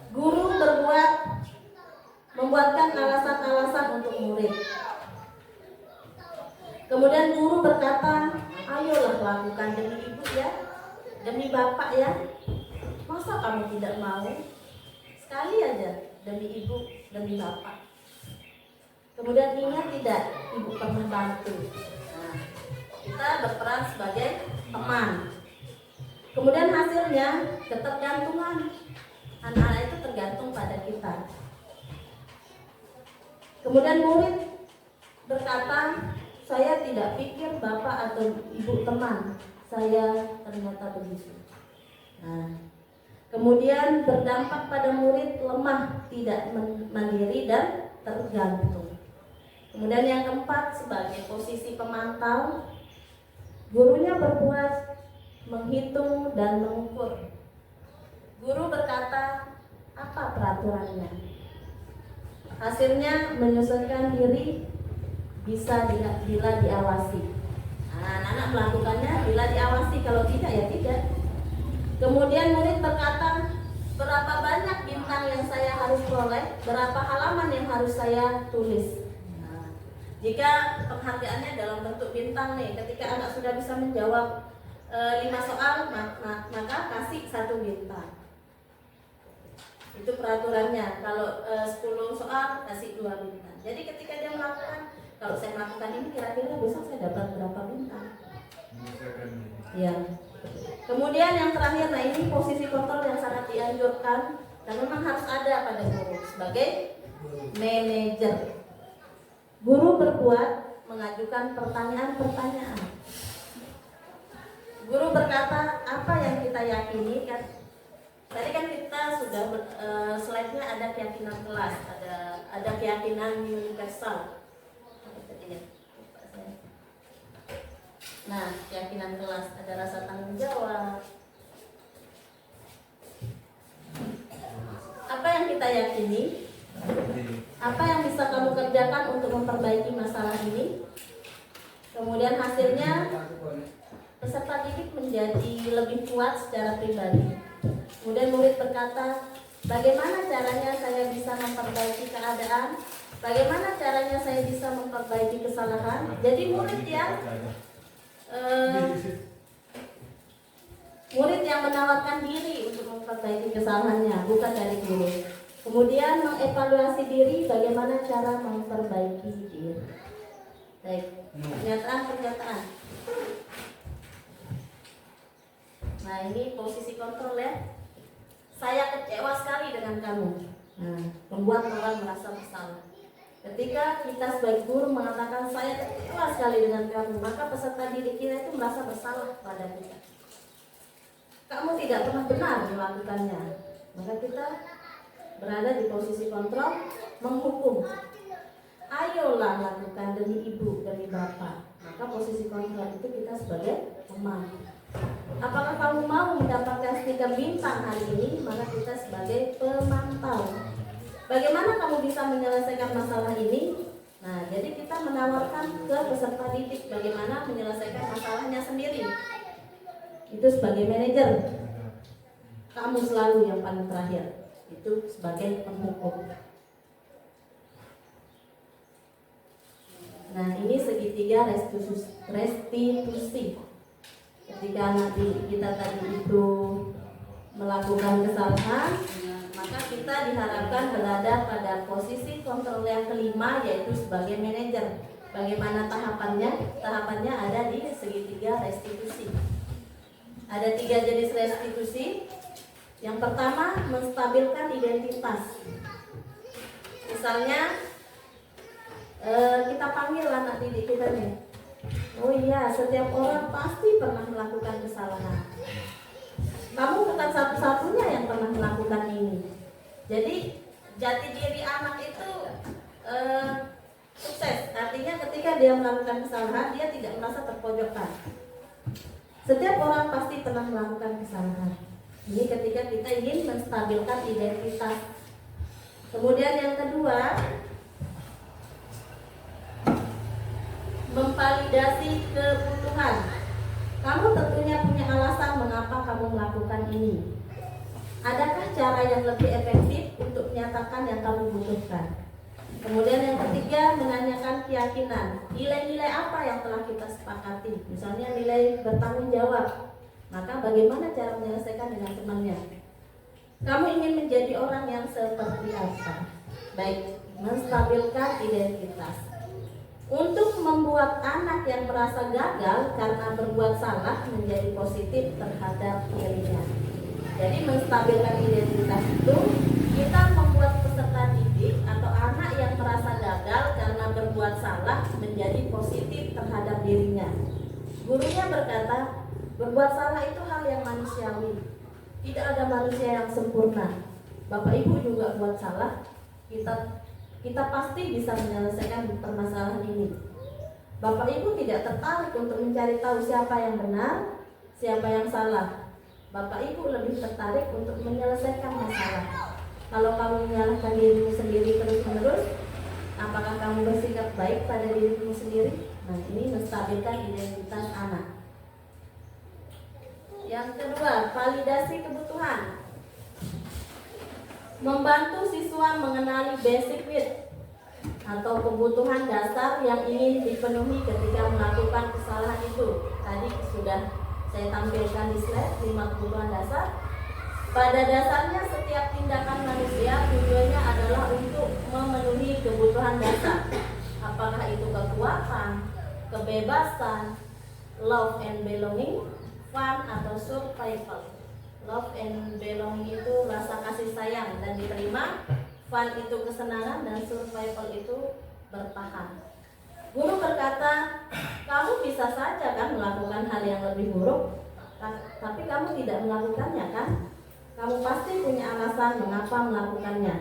Guru membuatkan alasan-alasan untuk murid. Kemudian guru berkata, ayolah lakukan demi ibu ya, demi bapak ya. Masa kamu tidak mau? Sekali aja demi ibu, demi bapak. Kemudian ingat tidak, ibu pernah bantu. Nah, kita berperan sebagai teman. Kemudian hasilnya ketergantungan. Anak-anak itu tergantung pada kita. Kemudian murid berkata, saya tidak pikir bapak atau ibu teman. Saya ternyata begitu. Nah, kemudian berdampak pada murid lemah, tidak mandiri dan tergantung. Kemudian yang keempat sebagai posisi pemantau, gurunya berbuat menghitung dan mengukur. Guru berkata, apa peraturannya? Hasilnya menyesuaikan diri bisa bila diawasi. Nah, anak-anak melakukannya bila diawasi, kalau tidak ya tidak. Kemudian murid berkata, berapa banyak bintang yang saya harus peroleh, berapa halaman yang harus saya tulis. Jika penghargaannya dalam bentuk bintang nih, ketika anak sudah bisa menjawab 5 soal, maka kasih 1 bintang. Itu peraturannya. Kalau 10 soal kasih 2 bintang. Jadi ketika dia melakukan, kalau saya melakukan ini kira-kira besok saya dapat berapa bintang? Ya. Kemudian yang terakhir, nah ini posisi kontrol yang sangat dianjurkan dan memang harus ada pada guru sebagai manajer. Guru berbuat mengajukan pertanyaan-pertanyaan. Guru berkata, apa yang kita yakini kan? Tadi kan kita sudah slide-nya ada keyakinan kelas, ada keyakinan universal. Nah, keyakinan kelas, ada rasa tanggung jawab. Apa yang kita yakini? Apa yang bisa kamu kerjakan untuk memperbaiki masalah ini? Kemudian hasilnya peserta didik menjadi lebih kuat secara pribadi. Kemudian murid berkata, bagaimana caranya saya bisa memperbaiki keadaan? Bagaimana caranya saya bisa memperbaiki kesalahan? Jadi murid yang menawarkan diri untuk memperbaiki kesalahannya, bukan dari guru. Kemudian mengevaluasi diri, bagaimana cara memperbaiki diri. Baik, pernyataan. Nah, ini posisi kontrol ya. Saya kecewa sekali dengan kamu. Nah, membuat orang merasa bersalah. Ketika kita sebagai guru mengatakan saya kecewa sekali dengan kamu, maka peserta didik kita itu merasa bersalah pada kita. Kamu tidak pernah benar melakukannya, maka kita berada di posisi kontrol, menghukum. Ayolah lakukan demi ibu, demi bapak. Maka posisi kontrol itu kita sebagai pemantau. Apakah kamu mau mendapatkan stiker bintang hari ini? Maka kita sebagai pemantau. Bagaimana kamu bisa menyelesaikan masalah ini? Nah, jadi kita menawarkan ke peserta didik bagaimana menyelesaikan masalahnya sendiri. Itu sebagai manajer. Kamu selalu yang paling terakhir. Itu sebagai penghukum. Nah, ini segitiga restitusi. Ketika anak didik kita tadi itu melakukan kesalahan, maka kita diharapkan berada pada posisi kontrol yang kelima, yaitu sebagai manajer. Bagaimana tahapannya? Tahapannya ada di segitiga restitusi. Ada 3 jenis restitusi. Yang pertama, menstabilkan identitas. Misalnya kita panggil anak didik kita nih. Oh iya, setiap orang pasti pernah melakukan kesalahan. Kamu bukan satu-satunya yang pernah melakukan ini. Jadi jati diri anak itu sukses. Artinya ketika dia melakukan kesalahan, dia tidak merasa terpojokkan. Setiap orang pasti pernah melakukan kesalahan. Ini ketika kita ingin menstabilkan identitas. Kemudian yang kedua, memvalidasi kebutuhan. Kamu tentunya punya alasan mengapa kamu melakukan ini. Adakah cara yang lebih efektif untuk menyatakan yang kamu butuhkan? Kemudian yang ketiga, menanyakan keyakinan. Nilai-nilai apa yang telah kita sepakati? Misalnya nilai bertanggung jawab. Maka bagaimana cara menyelesaikan dengan temannya? Kamu ingin menjadi orang yang seperti apa? Baik, menstabilkan identitas. Untuk membuat anak yang merasa gagal karena berbuat salah menjadi positif terhadap dirinya. Jadi menstabilkan identitas itu kita membuat peserta didik atau anak yang merasa gagal karena berbuat salah menjadi positif terhadap dirinya. Gurunya berkata, berbuat salah itu hal yang manusiawi. Tidak ada manusia yang sempurna. Bapak Ibu juga buat salah. Kita pasti bisa menyelesaikan permasalahan ini. Bapak Ibu tidak tertarik untuk mencari tahu siapa yang benar, siapa yang salah. Bapak Ibu lebih tertarik untuk menyelesaikan masalah. Kalau kamu menyalahkan dirimu sendiri terus-menerus, apakah kamu bersikap baik pada dirimu sendiri? Nah, ini menstabilkan identitas anak. Yang kedua, validasi kebutuhan. Membantu siswa mengenali basic need atau kebutuhan dasar yang ingin dipenuhi ketika melakukan kesalahan itu. Tadi sudah saya tampilkan di slide 5 kebutuhan dasar. Pada dasarnya setiap tindakan manusia tujuannya adalah untuk memenuhi kebutuhan dasar. Apakah itu kekuatan, kebebasan, love and belonging, fun atau survival. Love and belonging itu rasa kasih sayang dan diterima, fun itu kesenangan, dan survival itu bertahan. Guru berkata, kamu bisa saja kan melakukan hal yang lebih buruk, tapi kamu tidak melakukannya kan? Kamu pasti punya alasan mengapa melakukannya.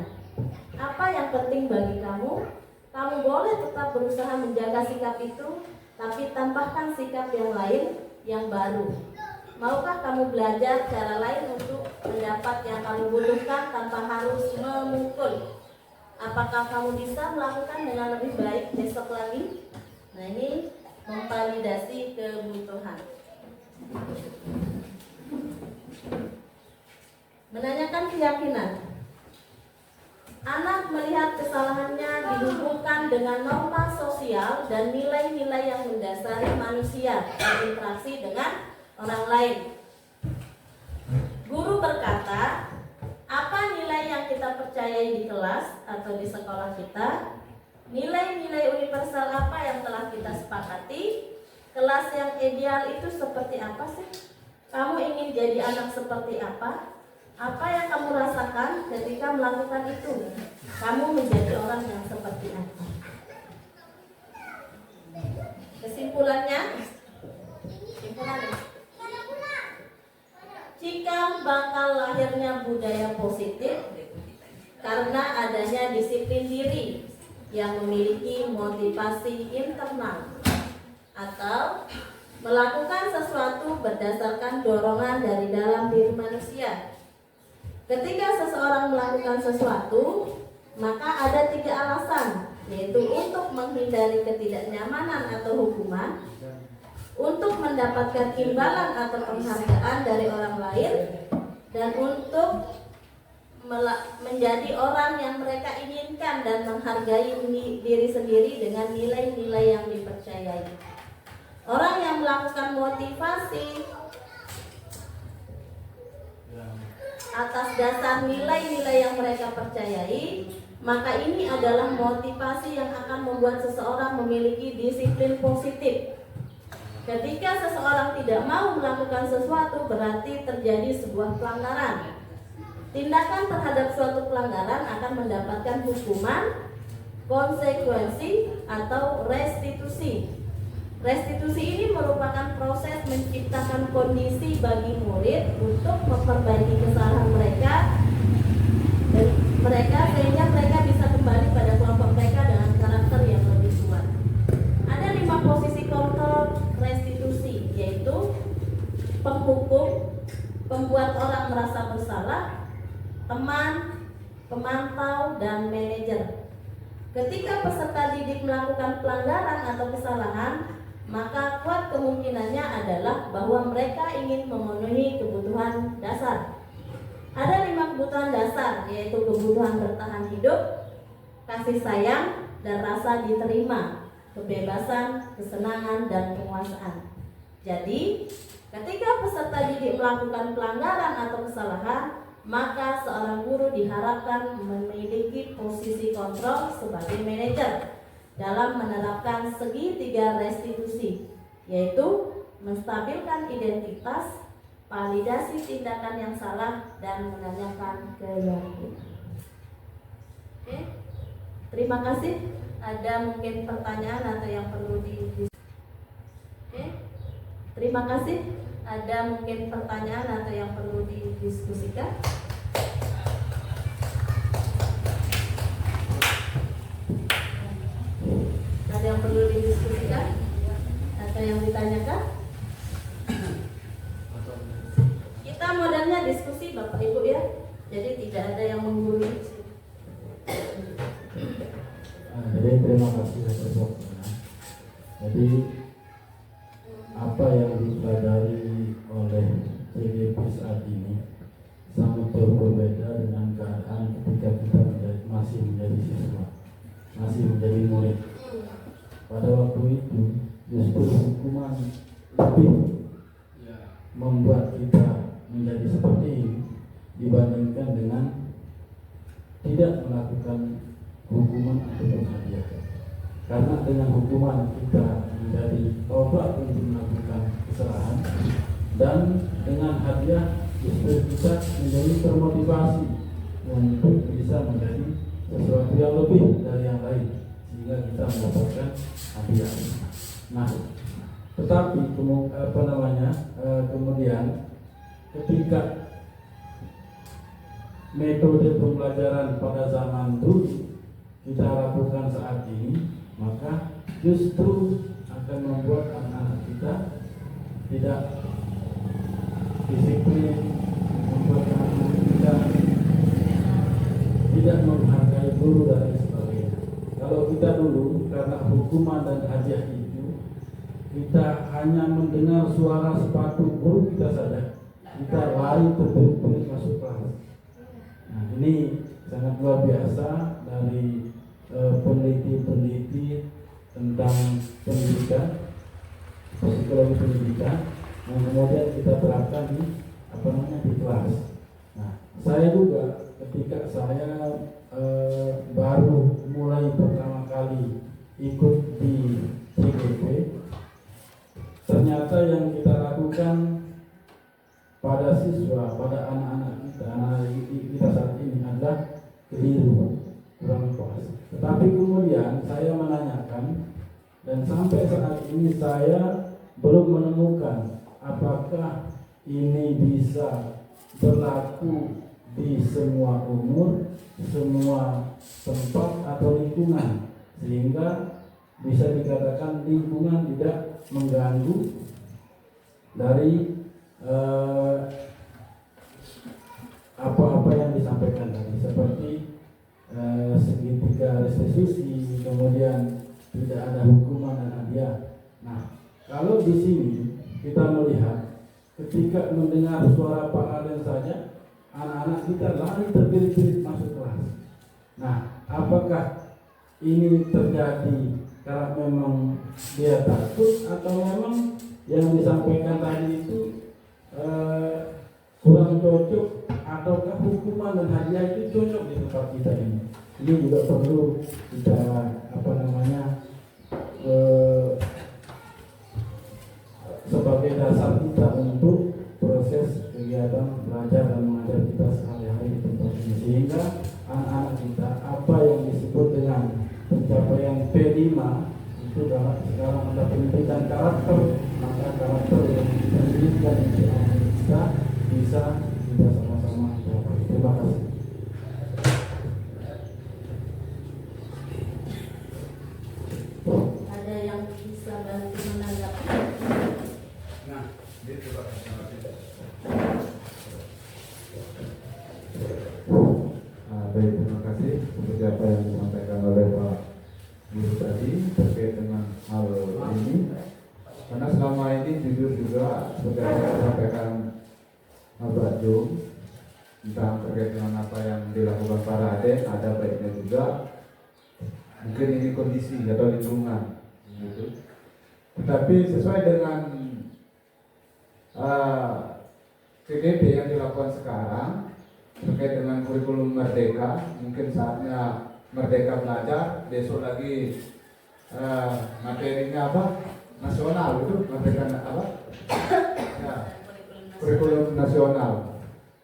Apa yang penting bagi kamu? Kamu boleh tetap berusaha menjaga sikap itu, tapi tambahkan sikap yang lain, yang baru. Maukah kamu belajar cara lain untuk mendapat yang kamu butuhkan tanpa harus memukul? Apakah kamu bisa melakukan dengan lebih baik besok lagi? Nah, ini memvalidasi kebutuhan. Menanyakan keyakinan. Anak melihat kesalahannya dihubungkan dengan norma sosial dan nilai-nilai yang mendasari manusia berinteraksi dengan orang lain. Guru berkata, apa nilai yang kita percayai di atau di sekolah kita, nilai-nilai universal apa yang telah kita sepakati, kelas yang ideal itu seperti apa sih? Kamu ingin jadi anak seperti apa? Apa yang kamu rasakan ketika melakukan itu? Kamu menjadi orang yang seperti apa? Kesimpulannya, cikal bakal lahirnya budaya positif karena adanya disiplin diri yang memiliki motivasi internal atau melakukan sesuatu berdasarkan dorongan dari dalam diri manusia. Ketika seseorang melakukan sesuatu, maka ada 3 alasan, yaitu untuk menghindari ketidaknyamanan atau hukuman, untuk mendapatkan imbalan atau penghargaan dari orang lain, dan untuk menjadi orang yang mereka inginkan dan menghargai diri sendiri dengan nilai-nilai yang dipercayai. Orang yang melakukan motivasi atas dasar nilai-nilai yang mereka percayai, maka ini adalah motivasi yang akan membuat seseorang memiliki disiplin positif. Ketika seseorang tidak mau melakukan sesuatu, berarti terjadi sebuah pelanggaran. Tindakan terhadap suatu pelanggaran akan mendapatkan hukuman, konsekuensi, atau restitusi. Restitusi ini merupakan proses menciptakan kondisi bagi murid untuk memperbaiki kesalahan mereka sehingga mereka bisa kembali pada kelompok mereka dengan karakter yang lebih kuat. Ada 5 posisi kontrol restitusi, yaitu penghukum, pembuat orang merasa bersalah, teman, pemantau, dan manajer. Ketika peserta didik melakukan pelanggaran atau kesalahan, maka kuat kemungkinannya adalah bahwa mereka ingin memenuhi kebutuhan dasar. Ada 5 kebutuhan dasar, yaitu kebutuhan bertahan hidup, kasih sayang, dan rasa diterima, kebebasan, kesenangan, dan penguasaan. Jadi, ketika peserta didik melakukan pelanggaran atau kesalahan, maka seorang guru diharapkan memiliki posisi kontrol sebagai manajer dalam menerapkan segitiga restitusi, yaitu menstabilkan identitas, validasi tindakan yang salah, dan menanyakan keyakinan. Oke, terima kasih. Ada mungkin pertanyaan atau yang perlu Oke, terima kasih. Ada mungkin pertanyaan atau yang perlu didiskusikan? Ada yang perlu didiskusikan atau yang ditanyakan? Kita modalnya diskusi Bapak Ibu ya, jadi tidak ada yang menggurui. Jadi terima kasih atas waktunya. Jadi apa yang dipelajari oleh CGP saat ini sangat berbeda dengan keadaan ketika kita masih menjadi siswa, masih menjadi murid. Pada waktu itu justru hukuman lebih membuat kita menjadi seperti ini dibandingkan dengan tidak melakukan hukuman atau hadiah. Karena dengan hukuman kita menjadi tobat untuk melakukan kesalahan, dan dengan hadiah justru kita menjadi termotivasi untuk bisa menjadi sesuatu yang lebih dari yang lain, sehingga kita mendapatkan hadiah. Nah, tetapi kemudian ketika metode pembelajaran pada zaman dulu kita lakukan saat ini, maka justru akan membuat anak-anak kita tidak disiplin, membuat anak kita tidak menghargai guru dan lain sebagainya. Kalau kita dulu karena hukuman dan hadiah itu, kita hanya mendengar suara sepatu guru kita saja, kita lari terbelit-belit masuk kelas. Nah, ini sangat luar biasa dari peneliti-peneliti tentang pendidikan, psikologi pendidikan, yang kemudian kita terapkan di kelas. Nah, saya juga ketika saya baru kemudian saya menanyakan, dan sampai saat ini saya belum menemukan apakah ini bisa berlaku di semua umur, semua tempat atau lingkungan, sehingga bisa dikatakan lingkungan tidak mengganggu dari apa-apa yang disampaikan tadi, seperti segitiga restitusi, kemudian tidak ada hukuman dan hadiah. Nah, kalau di sini kita melihat ketika mendengar suara Pak Raden saja, anak-anak kita lari terbirit-birit masuk kelas. Nah, apakah ini terjadi karena memang dia takut atau memang yang disampaikan tadi itu kurang cocok, ataukah hukuman dan hadiah itu cocok di tempat kita ini? Ini juga perlu kita sebagai dasar kita untuk proses kegiatan belajar dan mengajar kita sehari-hari di tempat ini, sehingga anak-anak kita apa yang disebut dengan pencapaian P5 itu sekarang ada pendidikan karakter, maka karakter yang pendidikan kita bisa kita sama-sama capai. Terima kasih. Ada yang bisa bantu menanggapi? Nah, dia coba. Baik, terima kasih seperti apa yang disampaikan oleh Pak Guru tadi terkait dengan hal ini. Karena selama ini jujur juga seperti apa yang disampaikan Pak Jum tentang terkait dengan apa yang dilakukan Pak Raden, ada baiknya juga. Mungkin ini kondisi atau lingkungan, gitu. Tetapi sesuai dengan PDB yang dilakukan sekarang terkait dengan kurikulum Merdeka, mungkin saatnya Merdeka belajar, besok lagi materinya apa? Nasional itu Merdeka apa? Ya, kurikulum nasional.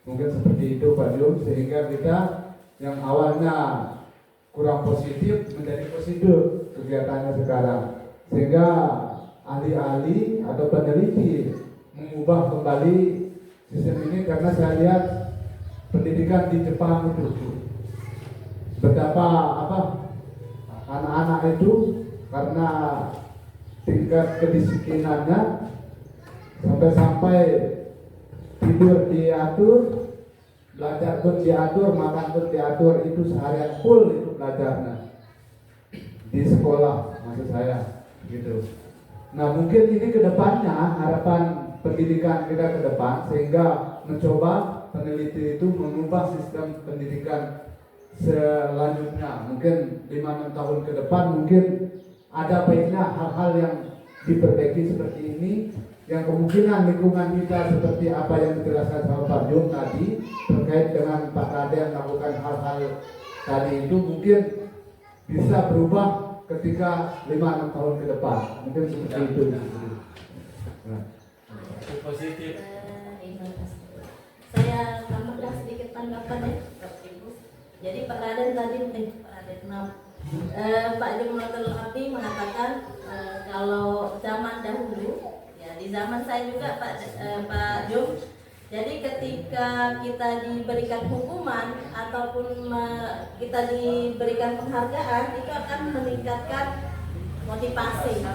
Mungkin seperti itu Pak Jum, sehingga kita yang awalnya kurang positif menjadi positif kegiatannya sekarang, sehingga ahli-ahli atau peneliti mengubah kembali sistem ini, karena saya lihat pendidikan di Jepang itu betapa anak-anak itu karena tingkat kedisiplinannya sampai tidur diatur, belajar pun diatur, makan pun diatur, itu seharian full itu belajarnya di sekolah, maksud saya gitu. Nah, mungkin ini kedepannya harapan pendidikan kita ke depan, sehingga mencoba peneliti itu mengubah sistem pendidikan selanjutnya. Mungkin 5-6 tahun ke depan mungkin ada baiknya hal-hal yang diperbaiki seperti ini, yang kemungkinan lingkungan kita seperti apa yang dijelaskan sama Pak Jum tadi terkait dengan Pak Raden melakukan hal-hal tadi itu mungkin bisa berubah ketika 5-6 tahun ke depan, mungkin seperti itu. Nah. Positif. Saya tambahkan sedikit tanggapan ya, jadi Pak Raden tadi Pak Jumlatul Abdi mengatakan kalau zaman dahulu, ya di zaman saya juga Pak Jum, jadi ketika kita diberikan hukuman ataupun kita diberikan penghargaan, itu akan meningkatkan motivasi.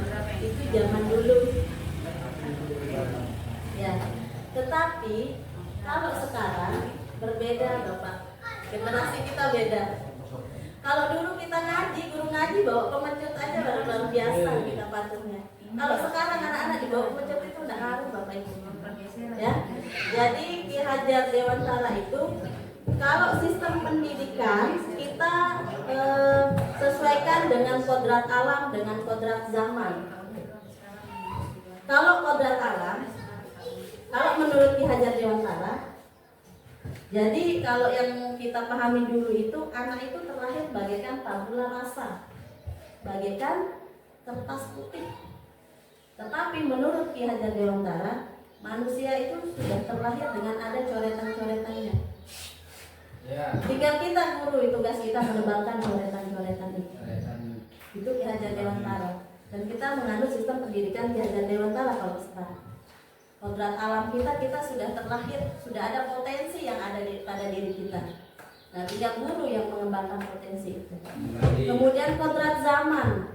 Itu zaman dulu. Ya, tetapi kalau sekarang berbeda Bapak, generasi kita beda. Kalau dulu kita ngaji, guru ngaji bawa pemecut aja baru biasa kita patuhnya. Kalau sekarang anak-anak dibawa pemecut itu udah ngaruh Bapak Ibu. Ya, jadi Ki Hajar Dewantara itu kalau sistem pendidikan kita sesuaikan dengan kodrat alam, dengan kodrat zaman. Kalau kodrat alam, kalau menurut Ki Hajar Dewantara, jadi kalau yang kita pahami dulu itu anak itu terlahir bagaikan tabula rasa, bagaikan kertas putih. Tetapi menurut Ki Hajar Dewantara, manusia itu sudah terlahir dengan ada coretan-coretannya. Ya. Jika kita guru, tugas kita menebalkan coretan-coretan itu. Itu Ki Hajar Dewantara. Dan kita menganut sistem pendidikan Ki Hajar Dewantara kalau sekarang. Kodrat alam kita sudah terlahir, sudah ada potensi yang ada pada diri kita. Nah, tinggal guru yang mengembangkan potensi itu. Kemudian kodrat zaman.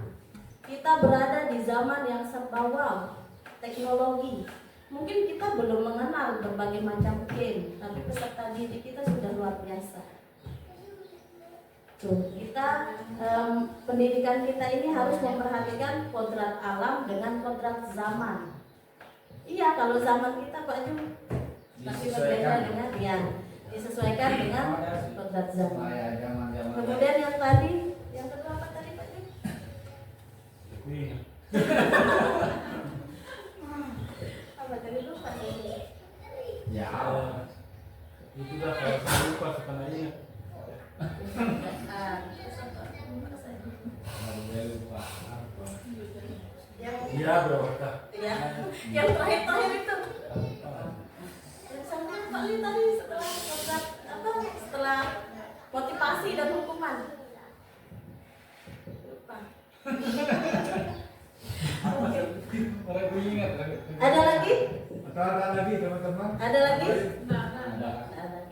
Kita berada di zaman yang serba wow, teknologi. Mungkin kita belum mengenal berbagai macam game, tapi peserta didik kita sudah luar biasa. Tuh, kita pendidikan kita ini harus memperhatikan kodrat alam dengan kodrat zaman. Iya, kalau zaman kita Pak Ju masih berbeda dengan yang disesuaikan dengan kodrat zaman. Kemudian yang tadi, yang kedua apa tadi Pak Ju? Apa tadi lupa? Ya. Itu dah kalau saya lupa sebenarnya. Iya bro. Ya, yang terakhir itu. Yang sama Pak Li tadi setelah kodrat apa? Setelah motivasi dan hukuman. Lupa. Oke. Ada lagi? Atau ada lagi teman-teman? Ada lagi?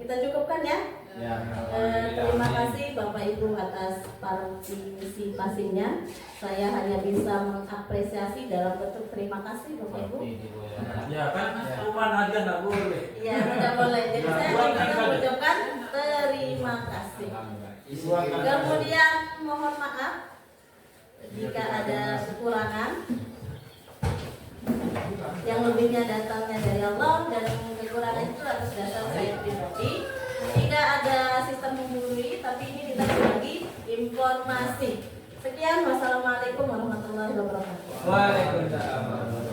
Kita cukupkan ya. Terima kasih Bapak Ibu atas partisipasinya. Saya hanya bisa mengapresiasi dalam bentuk terima kasih Bapak Ibu. Ya kan, cuma aja nggak boleh. Iya, tidak boleh. Jadi saya hanya mengucapkan terima kasih. Kemudian mohon maaf jika ada kekurangan. Yang lebihnya datangnya dari Allah dan kekurangan itu atas dasar saya pribadi. Tidak ada sistem menggurui, tapi ini kita berbagi informasi. Sekian, wassalamualaikum warahmatullahi wabarakatuh. Waalaikumsalam.